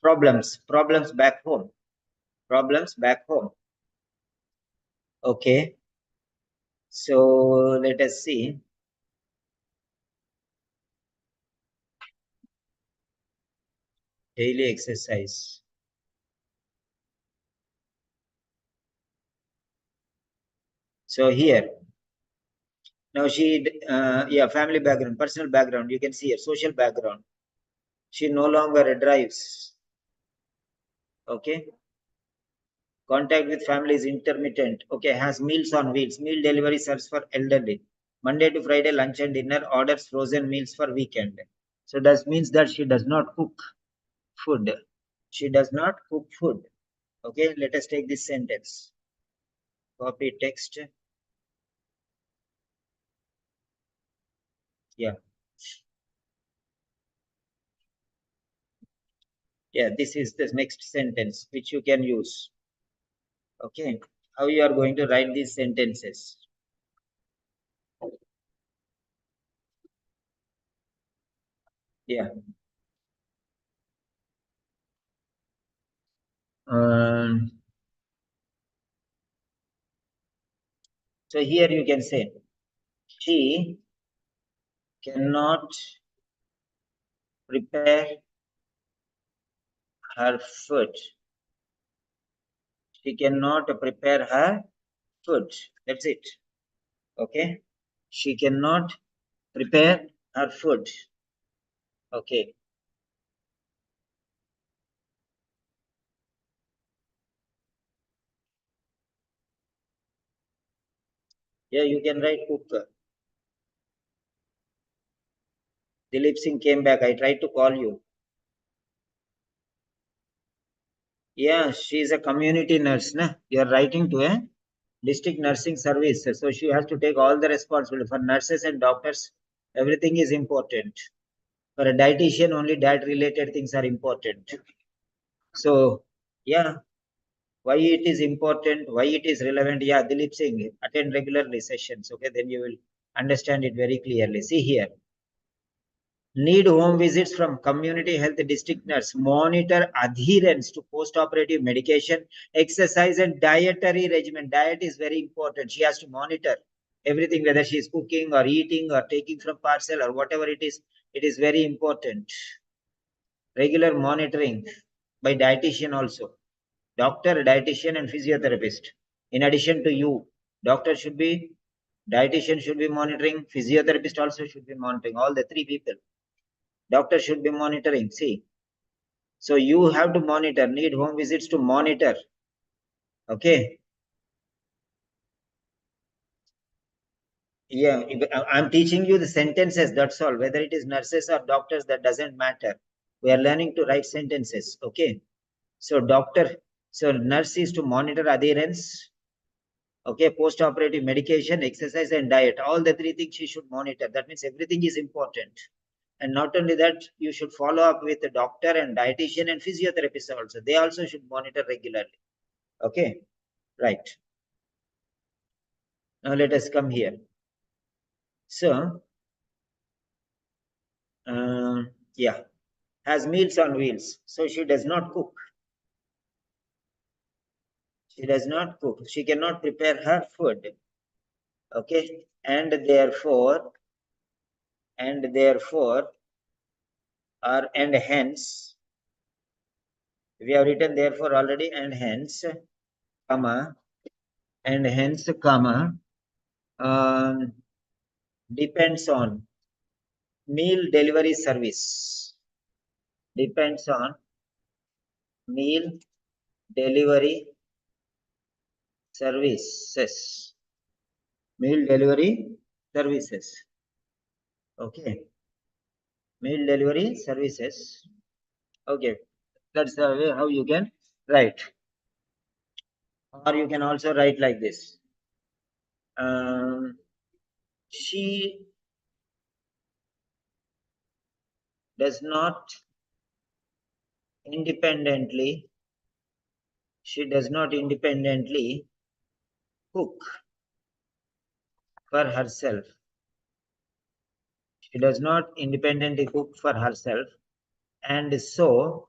Problems back home. Problems back home. Okay. So let us see. Daily exercise. So here, now yeah, family background, personal background, you can see here, social background. She no longer drives. Okay. Contact with family is intermittent. Okay, has meals on wheels. Meal delivery serves for elderly. Monday to Friday, lunch and dinner, orders frozen meals for weekend. So that means that she does not cook food. She does not cook food. Okay, let us take this sentence. Copy text. Yeah. Yeah, this is the next sentence which you can use. Okay, how you are going to write these sentences? Yeah. So here you can say, she cannot prepare her food. She cannot prepare her food. That's it. Okay. She cannot prepare her food. Okay. Yeah, you can write cook. Dilip Singh came back. I tried to call you. Yeah, she is a community nurse. Na? You are writing to a district nursing service. So she has to take all the responsibility. For nurses and doctors, everything is important. For a dietitian, only diet related things are important. So, yeah, why it is important, why it is relevant. Yeah, Dilip Singh, attend regularly sessions. Okay, then you will understand it very clearly. See here. Need home visits from community health district nurse, monitor adherence to post-operative medication, exercise and dietary regimen. Diet is very important. She has to monitor everything, whether she is cooking or eating or taking from parcel or whatever it is very important. Regular monitoring by dietitian also. Doctor, dietitian and physiotherapist. In addition to you, doctor should be, dietitian should be monitoring, physiotherapist also should be monitoring, all the three people. Doctor should be monitoring. See, so you have to monitor, need home visits to monitor. Okay. Yeah, I'm teaching you the sentences, that's all. Whether it is nurses or doctors, that doesn't matter. We are learning to write sentences. Okay. So nurse is to monitor adherence. Okay, post-operative medication, exercise and diet. All the three things she should monitor. That means everything is important. And not only that, you should follow up with the doctor and dietitian and physiotherapist also. They also should monitor regularly. Okay, right. Now let us come here. So, yeah, has meals on wheels. So she does not cook. She does not cook. She cannot prepare her food. Okay, and therefore, and hence, we have written therefore already, and hence, comma, um, depends on meal delivery service. Depends on meal delivery services. Meal delivery services. Okay. Meal delivery services. Okay. That's the way how you can write. Or you can also write like this. She does not independently, she does not independently cook for herself. She does not independently cook for herself. And so,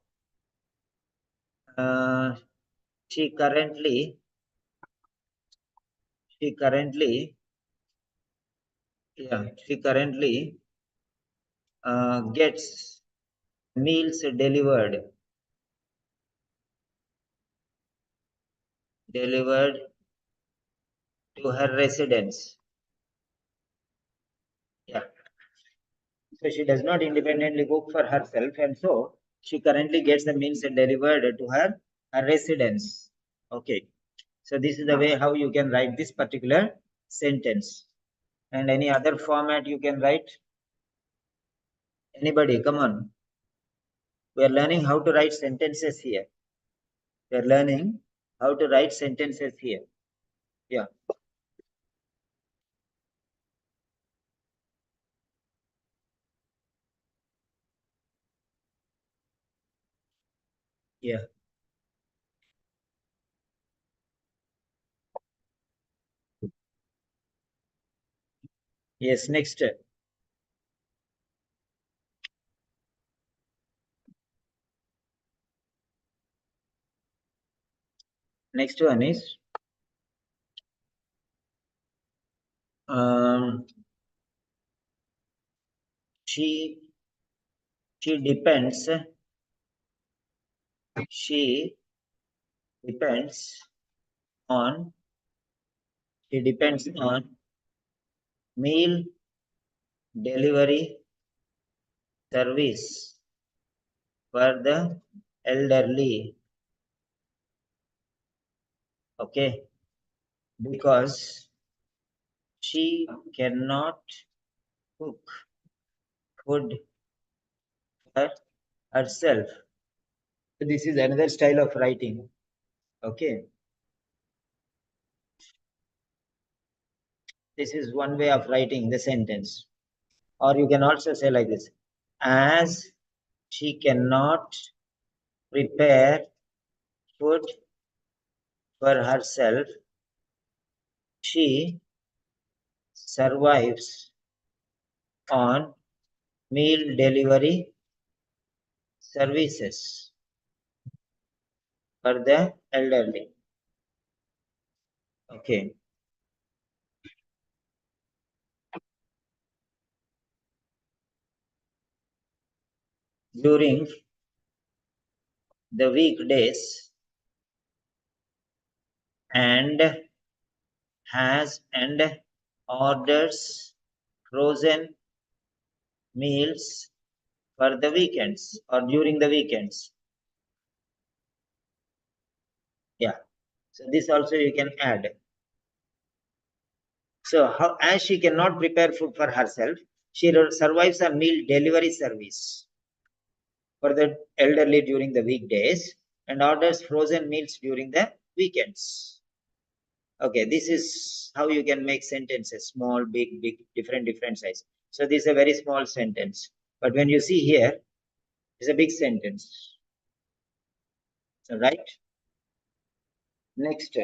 she currently she currently gets meals delivered to her residence. Yeah. So she does not independently cook for herself, and so she currently gets the meals delivered to her residence. Okay. So this is the way how you can write this particular sentence. And any other format you can write? Anybody, come on. We are learning how to write sentences here. We are learning how to write sentences here. Yeah. Yeah. Yes, next. Next one is um, she depends she depends on meal delivery service for the elderly. Okay, because she cannot cook food for herself. So this is another style of writing. Okay, this is one way of writing the sentence. Or you can also say like this: as she cannot prepare food for herself, she survives on meal delivery services for the elderly. Okay. During the weekdays and orders frozen meals for the weekends or during the weekends. Yeah. So this also you can add. So how, as she cannot prepare food for herself, she survives a meal delivery service for the elderly during the weekdays and orders frozen meals during the weekends. Okay, this is how you can make sentences: small, big, big, different size. So this is a very small sentence, but when you see here, it's a big sentence. So right. Next.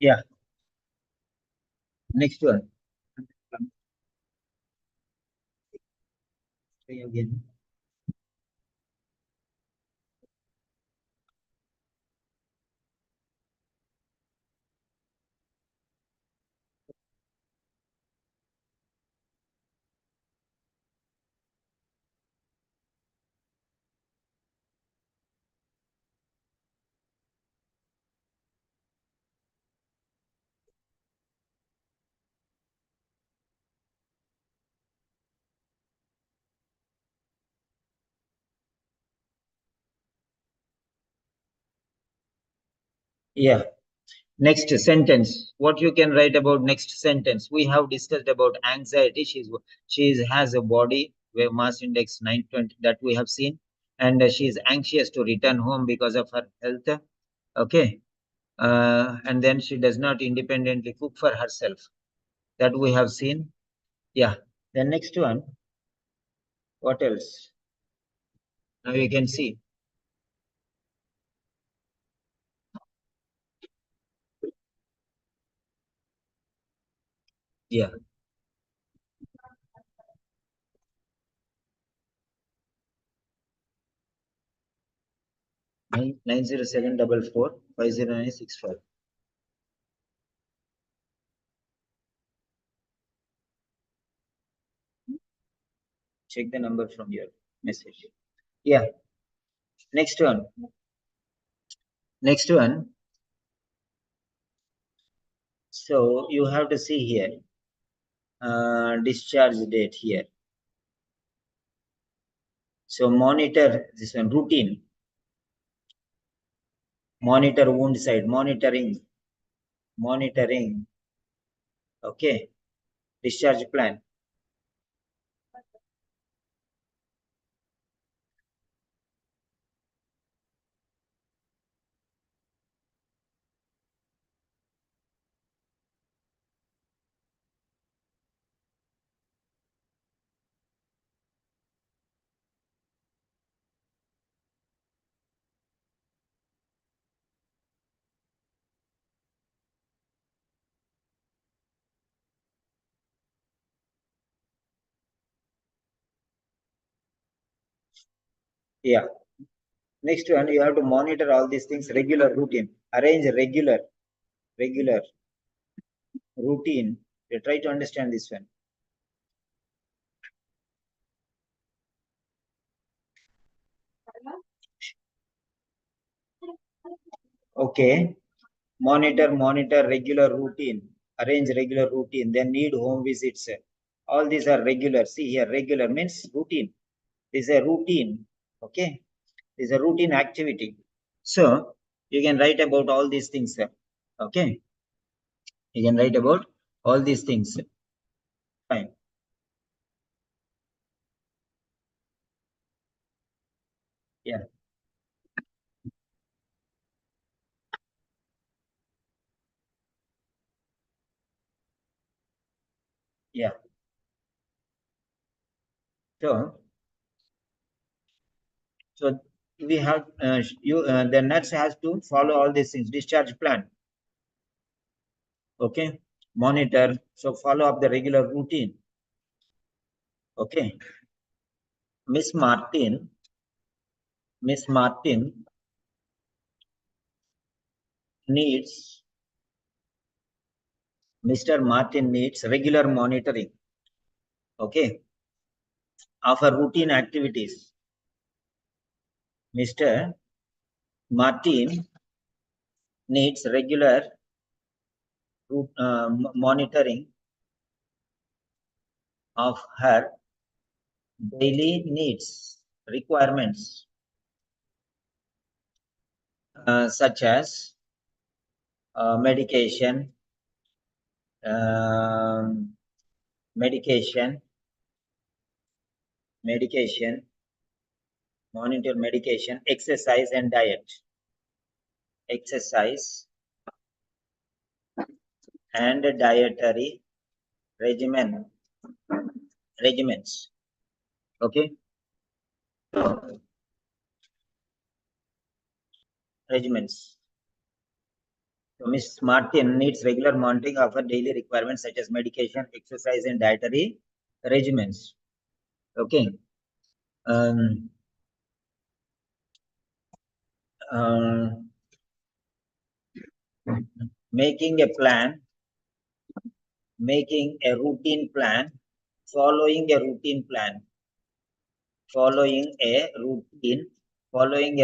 Yeah. Next one. Try again. Yeah. Next sentence. What you can write about next sentence? We have discussed about anxiety. She has a body where mass index 920 that we have seen, and she is anxious to return home because of her health. Okay, and then she does not independently cook for herself. That we have seen. Yeah. The next one. What else? Now you can see. Yeah. 90744 50965. Check the number from your message. Yeah. Next one. Next one. So you have to see here. Discharge date here. So monitor this one, routine. Monitor wound side, monitoring. Okay. Discharge plan. Yeah. Next one, you have to monitor all these things, regular routine. Arrange regular routine. You try to understand this one. Okay. Monitor regular routine. Arrange regular routine. Then need home visits. All these are regular. See here, regular means routine. This is a routine. Okay. This is a routine activity. So you can write about all these things. Okay. You can write about all these things. Fine. Yeah. Yeah. So we have the nurse has to follow all these things. Discharge plan. Okay. Monitor. So follow up the regular routine. Okay. Miss Martin needs Mr. Martin needs regular monitoring. Okay. Of her routine activities. Mr. Martin needs regular monitoring of her daily needs, requirements, such as medication, medication, monitor medication, exercise and diet. Exercise and dietary regimens. Okay. Regimens. So Ms. Martin needs regular monitoring of her daily requirements such as medication, exercise, and dietary regimens. Okay. Making a plan, making a routine plan, following a routine plan, following a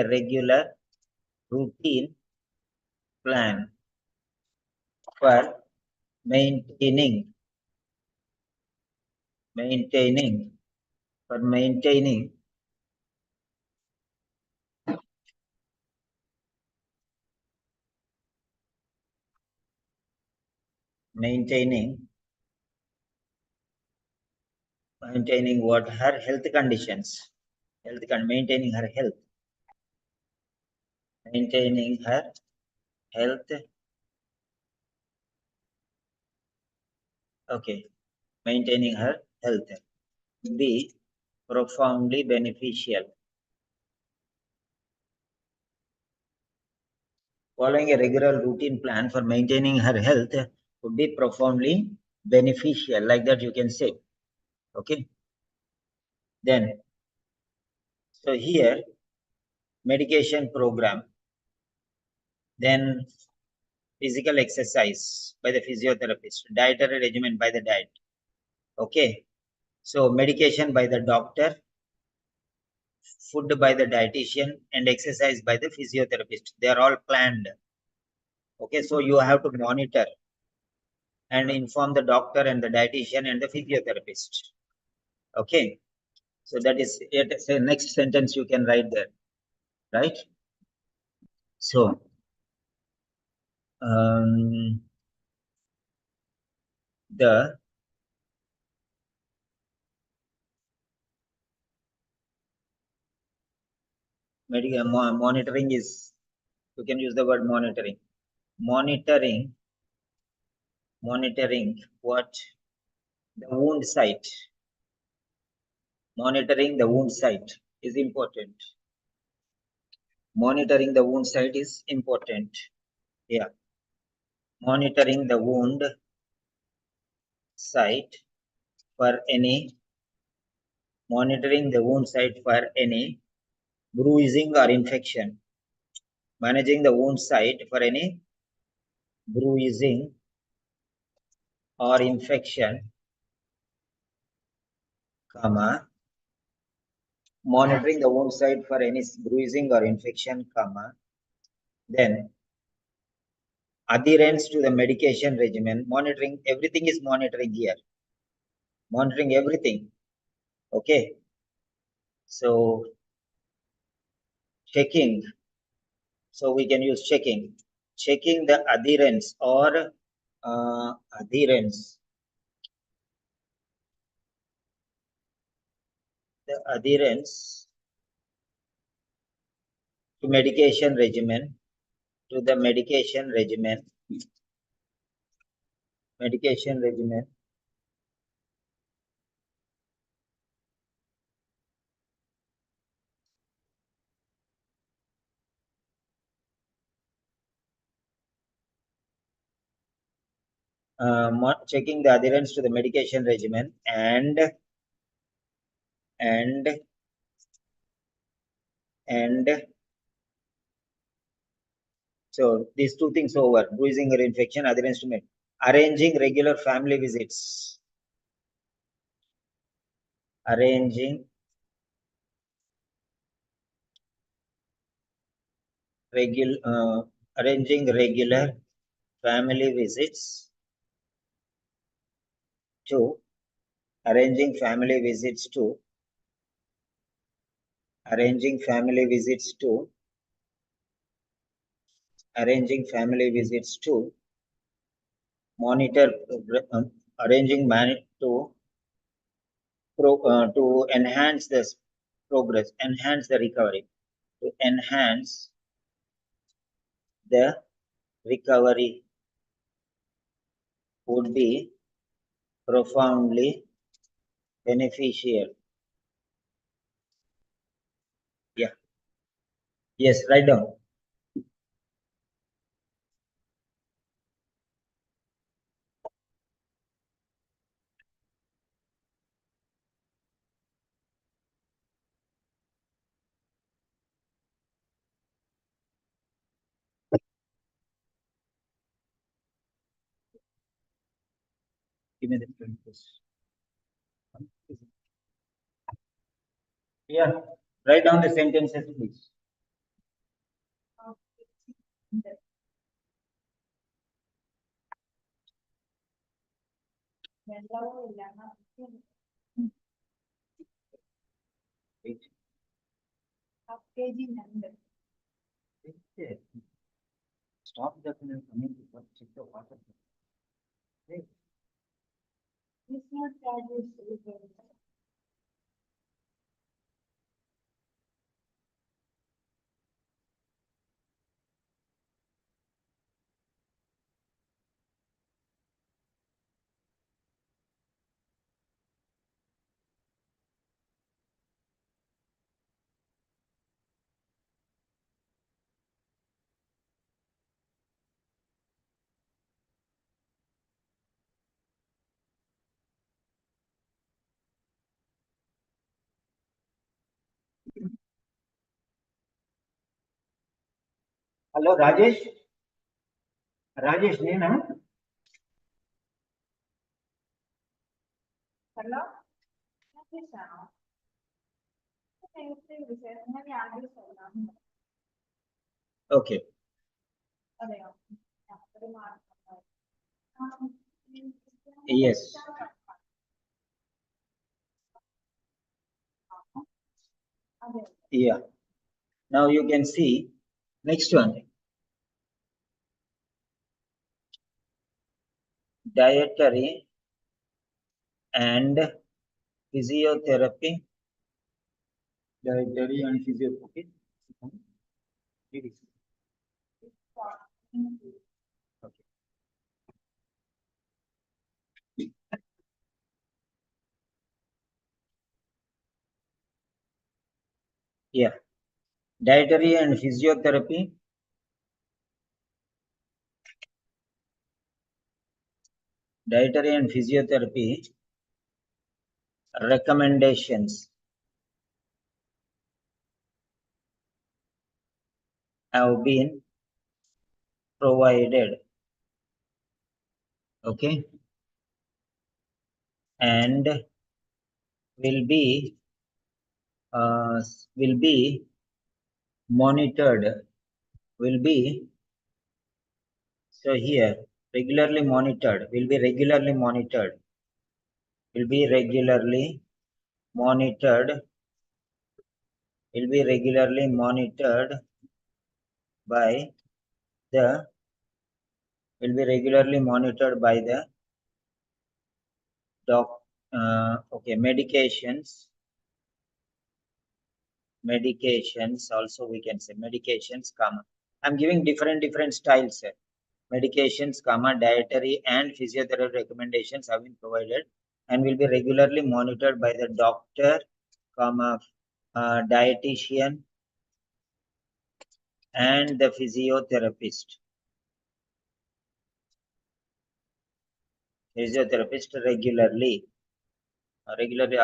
regular routine plan for maintaining what her health conditions, maintaining her health, okay, maintaining her health, be profoundly beneficial. Following a regular routine plan for maintaining her health would be profoundly beneficial, like that you can say. Okay. Then, so here medication program, then physical exercise by the physiotherapist, dietary regimen by the diet. Okay, so medication by the doctor, food by the dietitian, and exercise by the physiotherapist. They are all planned. Okay, so you have to monitor and inform the doctor and the dietitian and the physiotherapist. Okay, so that is it. So next sentence you can write there, right? So the medical monitoring is, you can use the word monitoring. Monitoring what? The wound site. Monitoring the wound site is important. Monitoring the wound site is important. Yeah. Monitoring the wound site for any bruising or infection. Managing the wound site for any bruising or infection, comma, monitoring the wound site for any bruising or infection, comma, then adherence to the medication regimen. Monitoring, everything is monitoring here. Monitoring everything. Okay. So checking. So we can use checking. Checking the adherence or adherence. The adherence to medication regimen. To the medication regimen. Medication regimen. Checking the adherence to the medication regimen and so these two things over, bruising or infection, adherence to med. Arranging regular family visits. Arranging regular family visits to arranging family visits to arranging family visits to arranging family visits to monitor arranging to to enhance this progress, enhance the recovery, to enhance the recovery would be profoundly beneficial. Yeah. Yes, write down. Give me the print, please. Yeah, write down the sentences, please. Wait. Stop the coming to check the water. Wait. Hello, Rajesh. Rajesh, nena? Hello? വിശേഷങ്ങൾ Okay. അറിയോ Yes. Yeah. Now you can see next one. Dietary and physiotherapy. Dietary and physiotherapy. Okay. Yeah. Dietary and physiotherapy. Dietary and physiotherapy recommendations have been provided. Okay. And will be monitored. Will be so here regularly monitored. Will be regularly monitored. Will be regularly monitored. Will be regularly monitored by the. Will be regularly monitored by the doc. Okay, medications also we can say medications comma. I'm giving different styles here. Medications comma dietary and physiotherapy recommendations have been provided and will be regularly monitored by the doctor comma dietitian and the physiotherapist regularly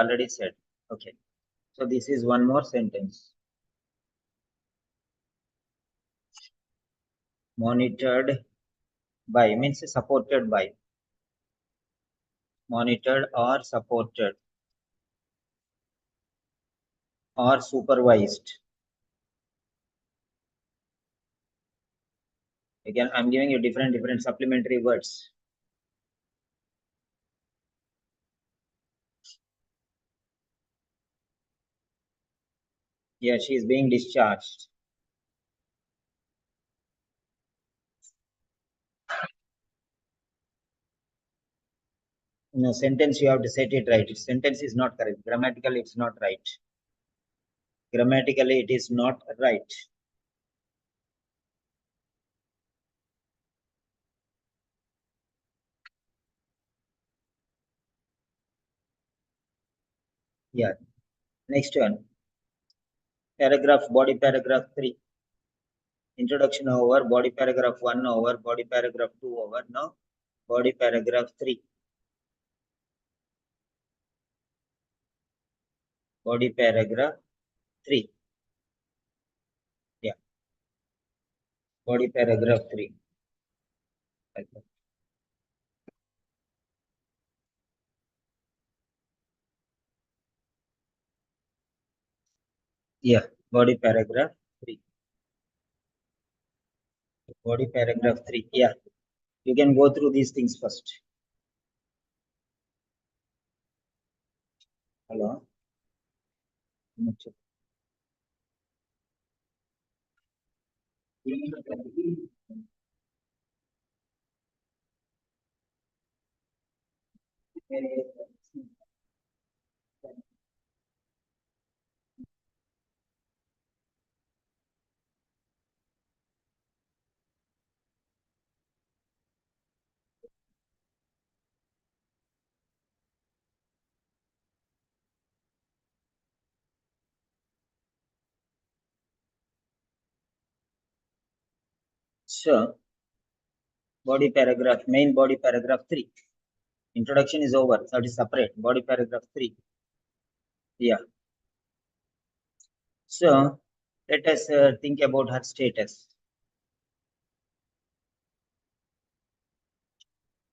already said. Okay, so this is one more sentence. Monitored by means supported by. Monitored or supported or supervised. Again, I'm giving you different supplementary words. Yeah, she is being discharged. No, sentence you have to set it right. Sentence is not correct. Grammatically, it's not right. Grammatically, it is not right. Yeah. Next one. Body paragraph 3. Introduction over, body paragraph 1 over, body paragraph 2 over. Now, body paragraph 3. Body paragraph 3. Yeah. Body paragraph 3. Okay. Yeah, body paragraph 3. Body paragraph 3. Yeah. You can go through these things first. Hello. So, main body paragraph 3. Introduction is over, so it is separate. Body paragraph 3. Yeah. So, let us think about her status.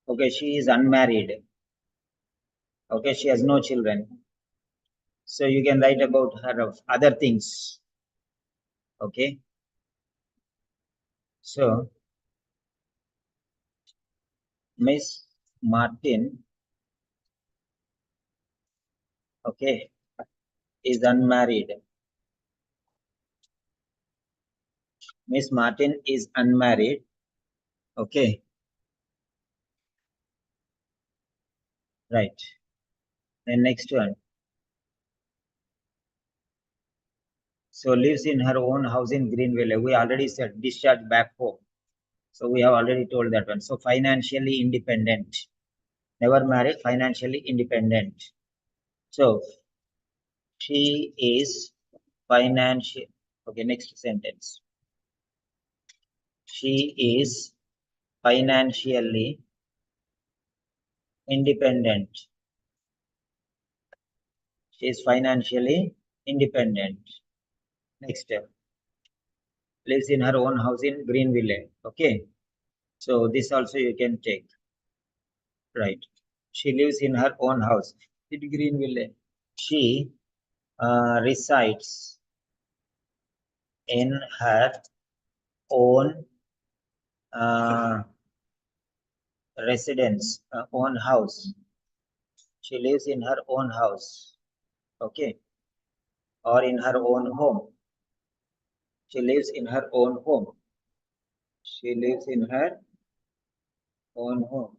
Okay, she is unmarried. Okay, she has no children. So you can write about her of other things. Okay. So Miss Martin, okay, is unmarried. Miss Martin is unmarried. Okay. Right. Then next one. So lives in her own house in Greenville. We already said discharged back home. So we have already told that one. So financially independent. Never married, financially independent. So she is financial. Okay, next sentence. She is financially independent. She is financially independent. Next step. Lives in her own house in Greenville. Okay. So this also you can take. Right. She lives in her own house in Greenville. She resides in her own residence, own house. She lives in her own house. Okay. Or in her own home. She lives in her own home. She lives in her own home.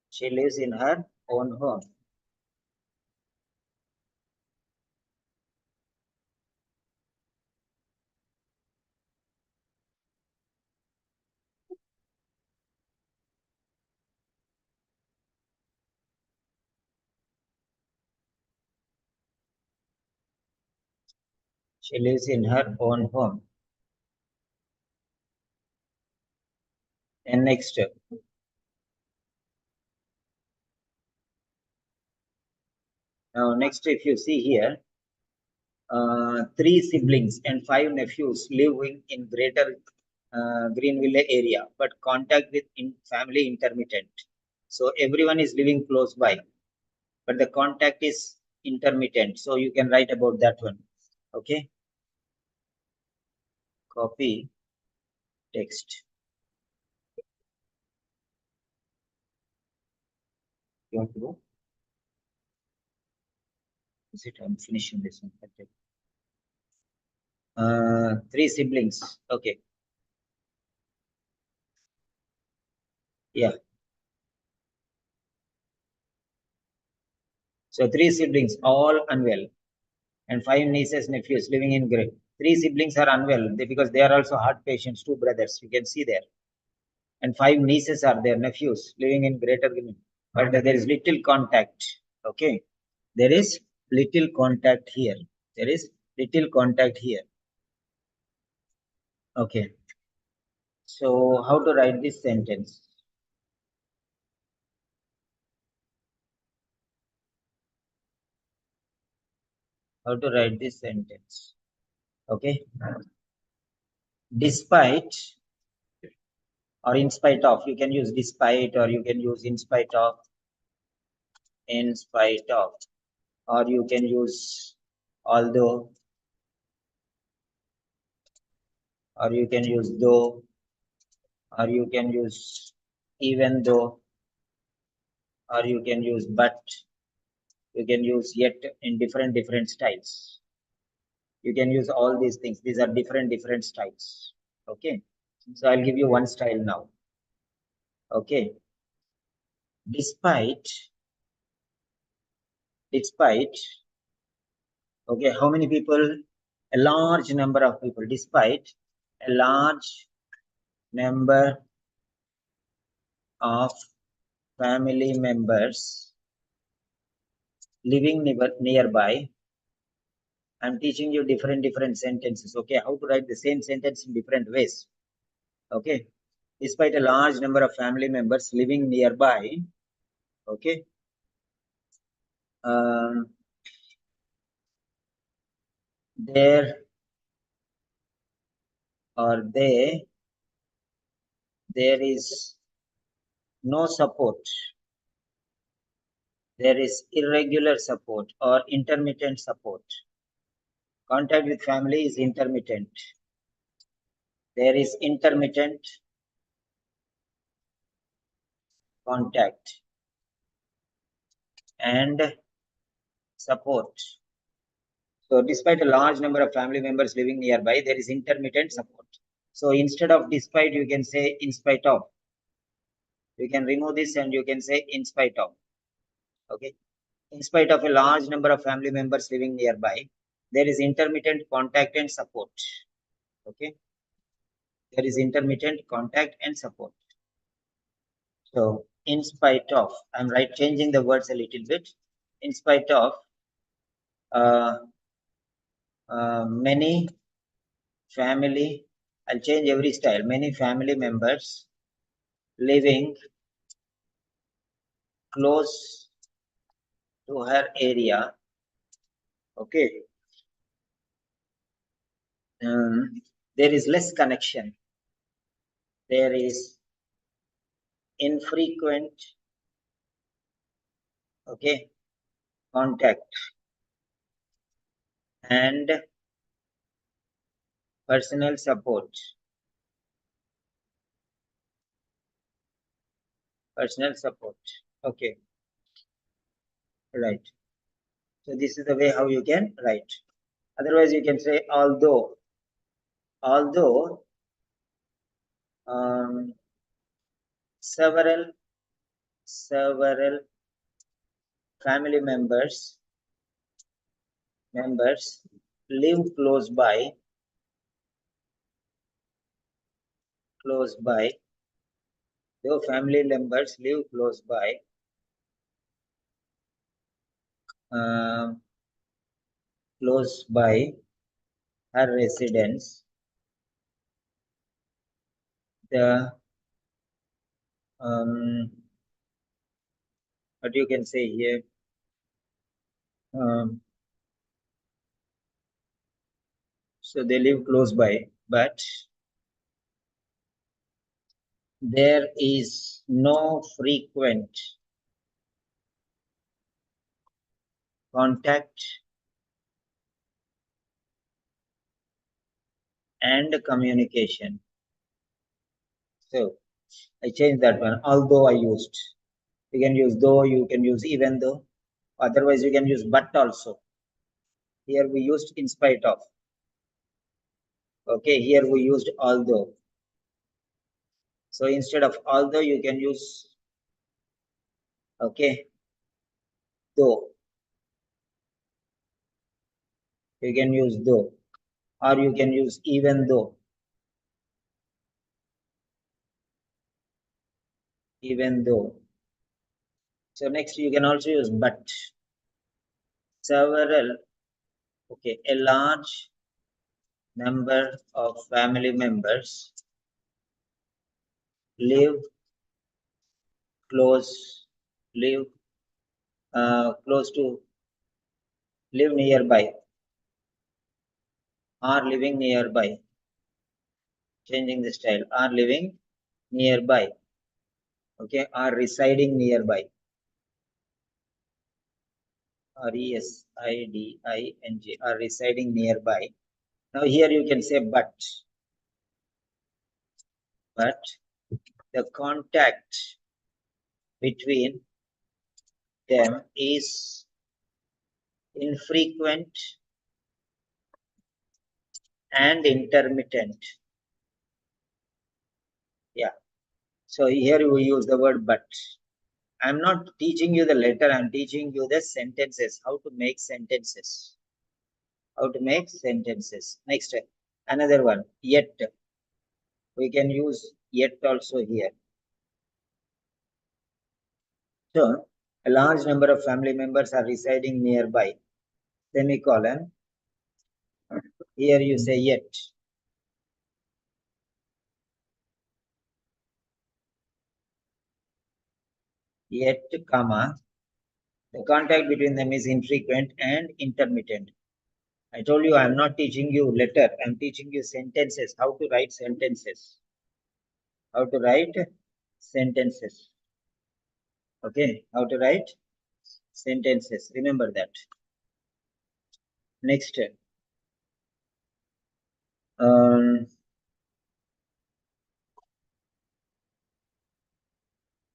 She lives in her own home. She lives in her own home. And next step. Now, next, if you see here, 3 siblings and 5 nephews living in greater Greenville area, but contact with family intermittent. So everyone is living close by, but the contact is intermittent. So you can write about that one. Okay. Copy text. You want to go? Is it? I'm finishing this one. Okay. 3 siblings. Okay. Yeah. So 3 siblings, all unwell, and 5 nieces, nephews living in Grey. 3 siblings are unwell because they are also heart patients, 2 brothers. You can see there. And 5 nieces are there, nephews living in Greater Green. But there is little contact. Okay. There is little contact here. There is little contact here. Okay. So how to write this sentence? How to write this sentence? Okay. Despite or in spite of, you can use despite, or you can use in spite of, or you can use although, or you can use though, or you can use even though, or you can use but, you can use yet in different styles. You can use all these things. These are different styles. Okay. So I'll give you one style now. Okay. Despite, okay, how many people? A large number of people. Despite a large number of family members living nearby. I'm teaching you different sentences. Okay, how to write the same sentence in different ways. Okay, despite a large number of family members living nearby. Okay, there or there is no support. There is irregular support or intermittent support. Contact with family is intermittent. There is intermittent contact and support. So despite a large number of family members living nearby, there is intermittent support. So instead of despite, you can say in spite of. You can remove this and you can say in spite of. Okay. In spite of a large number of family members living nearby, there is intermittent contact and support. Okay. There is intermittent contact and support. So in spite of, I'm changing the words a little bit. In spite of many family, I'll change every style. Many family members living close to her area. Okay. There is less connection. There is infrequent, okay, contact and personal support. Personal support. Okay. Right. So this is the way how you can write. Otherwise, you can say although several family members live close by, though family members live close by, her residence, the what you can say here, so they live close by, but there is no frequent contact and communication. So I changed that one, although I used. You can use though, you can use even though, otherwise you can use but also. Here we used in spite of. Okay, here we used although. So instead of although, you can use, okay, though. You can use though, or you can use even though. Even though. So next you can also use but. Several, okay, a large number of family members live close nearby, are living nearby. Changing the style, are living nearby. Okay, are residing nearby. residing, are residing nearby. Now here you can say but the contact between them is infrequent and intermittent. Yeah. So here we use the word but. I'm not teaching you the letter, I'm teaching you the sentences, how to make sentences. Next, another one, yet. We can use yet also here. So, a large number of family members are residing nearby. Semicolon. Here you say yet. Yet, comma. The contact between them is infrequent and intermittent. I told you I'm not teaching you letter, I'm teaching you sentences, how to write sentences. How to write sentences. Okay, how to write sentences. Remember that. Next.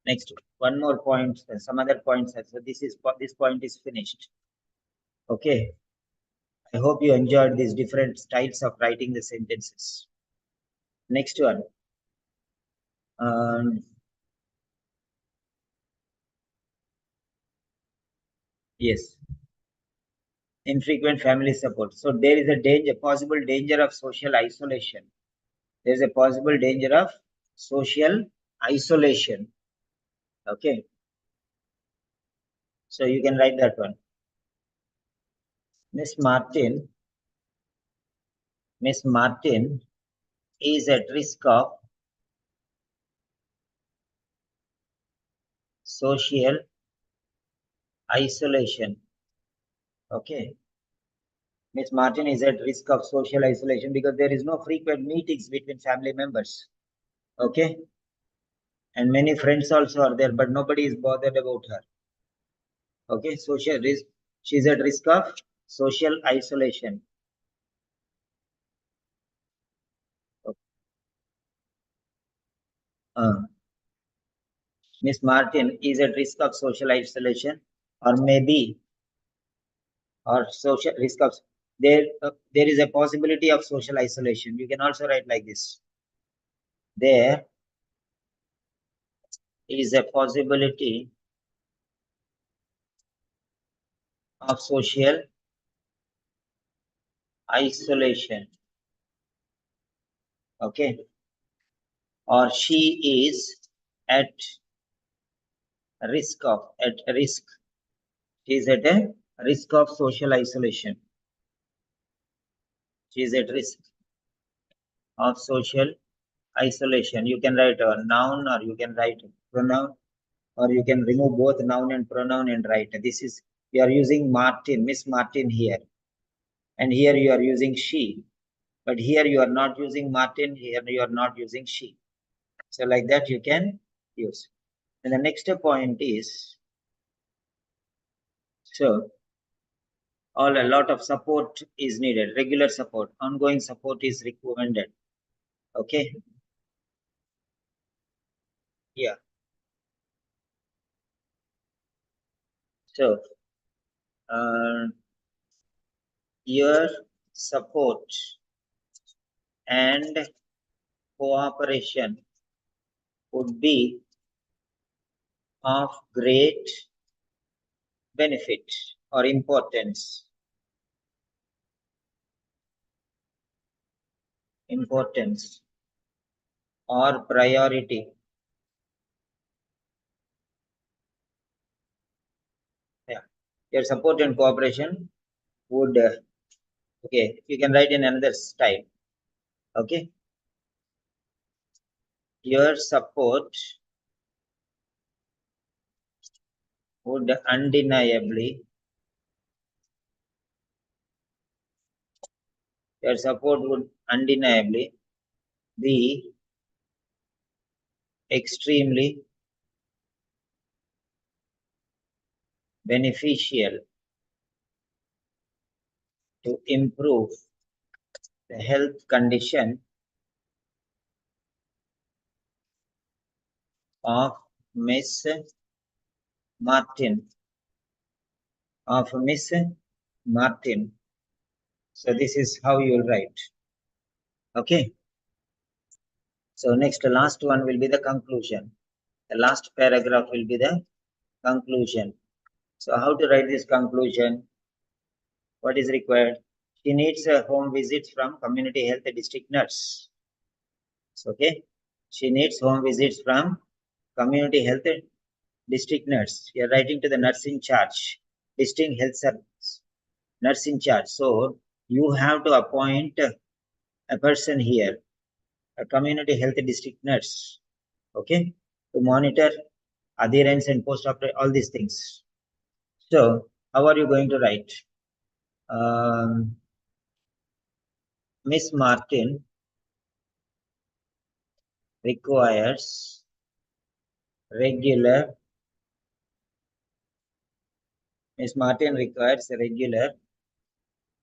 Next, one more point, some other points. So this point is finished. Okay. I hope you enjoyed these different styles of writing the sentences. Next one. Yes. Infrequent family support. So there is a possible danger of social isolation. There is a possible danger of social isolation. Okay. So you can write that one. Miss Martin is at risk of social isolation. Okay. Miss Martin is at risk of social isolation because there is no frequent meetings between family members. Okay. And many friends also are there, but nobody is bothered about her. Okay. Social risk. She's at risk of social isolation. Miss Martin is at risk of social isolation, or maybe, or social risk of there is a possibility of social isolation. You can also write like this. There is a possibility of social isolation. Okay. Or she is at risk. She is at a risk of social isolation. She is at risk of social isolation. You can write a noun, or you can write a pronoun, or you can remove both noun and pronoun and write. This is, you are using Martin, Miss Martin here. And here you are using she. But here you are not using Martin, here you are not using she. So like that you can use. And the next point is, so a lot of support is needed, regular support, ongoing support is recommended. Okay. Yeah. So your support and cooperation would be of great benefit or importance. Or priority. Yeah. Your support and cooperation would, okay, you can write in another style. Okay. Your support would undeniably, be extremely beneficial to improve the health condition of Miss Martin. So this is how you will write. Okay. So next, the last one will be the conclusion. The last paragraph will be the conclusion. So how to write this conclusion? What is required? She needs a home visit from community health district nurse. Okay. She needs home visits from community health district nurse. You are writing to the nurse in charge, district health service, nurse in charge. So you have to appoint a person here, a community health district nurse. Okay. To monitor adherence and post-operative, all these things. So how are you going to write? Miss Martin requires regular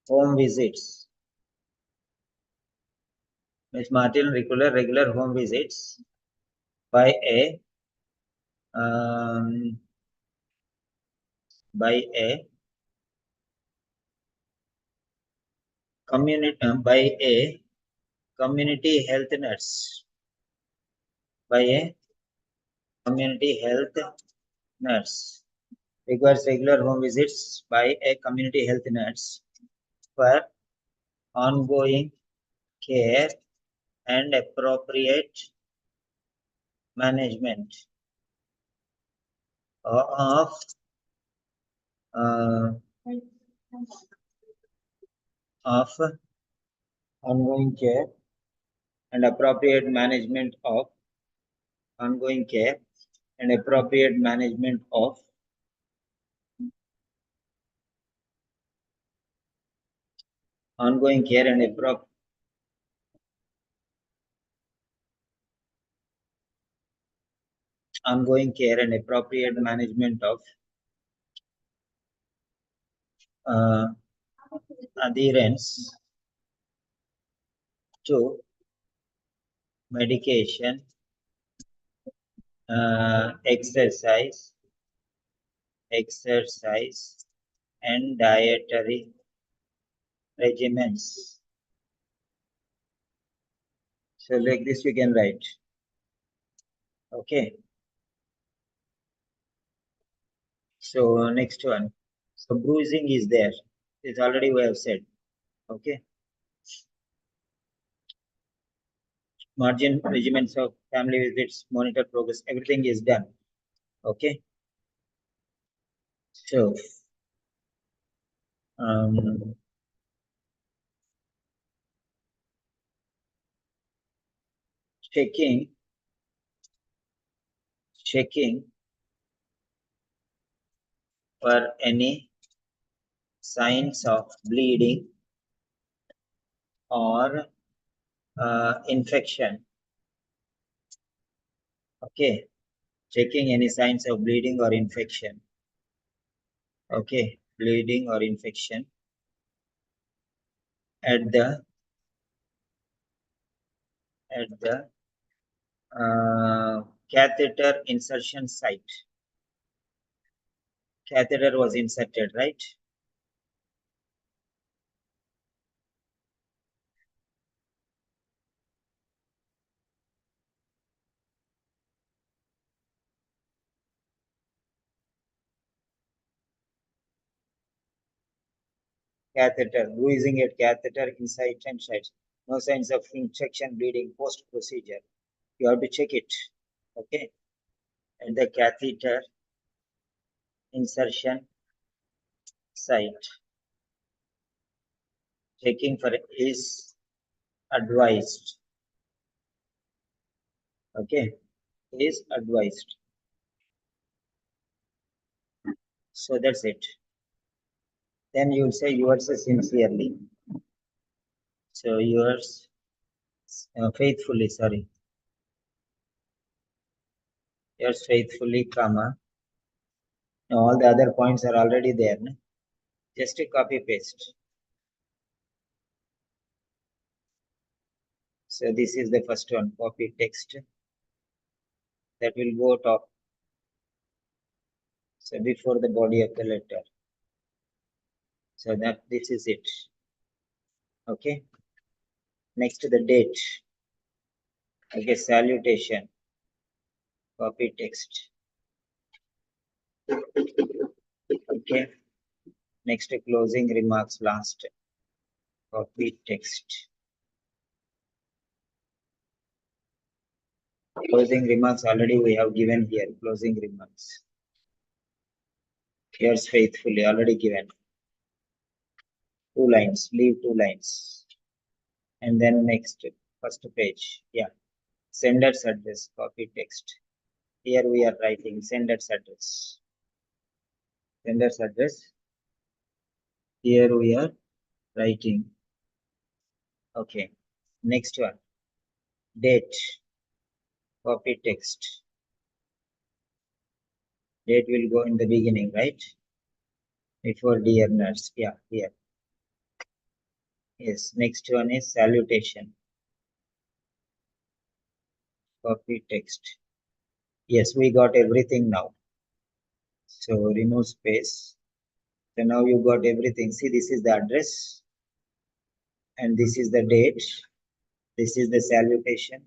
home visits. Miss Martin regular home visits by a community health nurse. By a community health nurse. Requires regular home visits by a community health nurse for ongoing care and appropriate management of ongoing care and appropriate management of ongoing care and appropriate management of ongoing care and appropriate management of adherence to medication, exercise, and dietary regimens. So like this you can write. Okay. So next one. So bruising is there. It's already we have said. Okay. Margin regimens of family visits, monitor progress, everything is done. Okay. So checking for any signs of bleeding or infection. Okay, checking any signs of bleeding or infection. Okay, bleeding or infection at the catheter insertion site. Catheter was inserted, right? Catheter, bruising at catheter inside and site. No signs of infection, bleeding, post procedure. You have to check it. Okay, at the catheter insertion site. Checking for is advised. Okay, is advised. So that's it. Then you will say yours sincerely. So yours faithfully, sorry. Yours faithfully, comma. Now all the other points are already there. No? Just a copy paste. So this is the first one, copy text. That will go top. So before the body of the letter. So that this is it. Okay. Next to the date. Okay, salutation. Copy text. Okay. Next closing remarks last. Copy text. Closing remarks already we have given here. Closing remarks. Yours faithfully already given. 2 lines. Leave 2 lines. And then next first page. Yeah. Sender's address. Copy text. Here we are writing sender's address. Sender's address. Here we are writing Okay. Next one. Date. Copy text. Date will go in the beginning, right? Before dear nurse. Yeah, here. Yes. Next one is salutation. Copy text. Yes, we got everything now. So remove space. So now you got everything. See, this is the address. And this is the date. This is the salutation.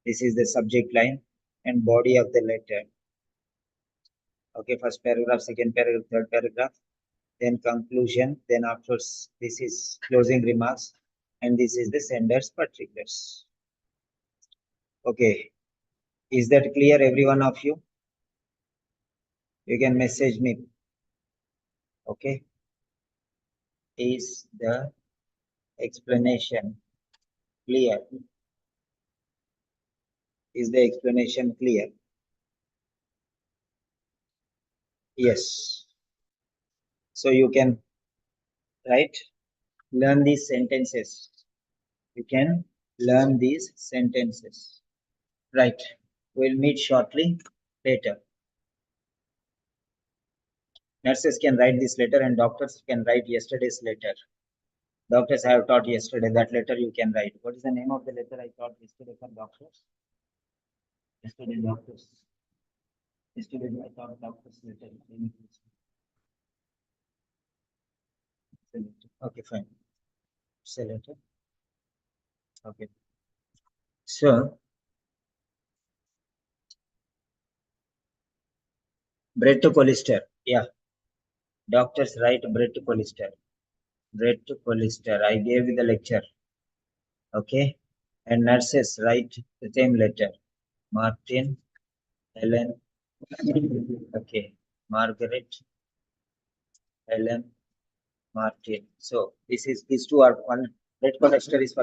This is the subject line and body of the letter. Okay, first paragraph, second paragraph, third paragraph, then conclusion, then afterwards this is closing remarks, and this is the sender's particulars. Okay, is that clear, every one of you? You can message me. Okay, is the explanation clear? Is the explanation clear? Yes. So you can learn these sentences. You can learn these sentences. Right. We'll meet shortly later. Nurses can write this letter and doctors can write yesterday's letter. Doctors I have taught yesterday, that letter you can write. What is the name of the letter I taught yesterday for doctors? Yesterday doctors. Yesterday I taught doctors letter. Okay, fine. Say letter. Okay. So, bread to cholesterol. Yeah. Doctors write bread to cholesterol. Bread to cholesterol. I gave you the lecture. Okay. And nurses write the same letter. Martin, Helen. Okay. Margaret, Helen, Martin. So this is these two are one. Red cholesterol is for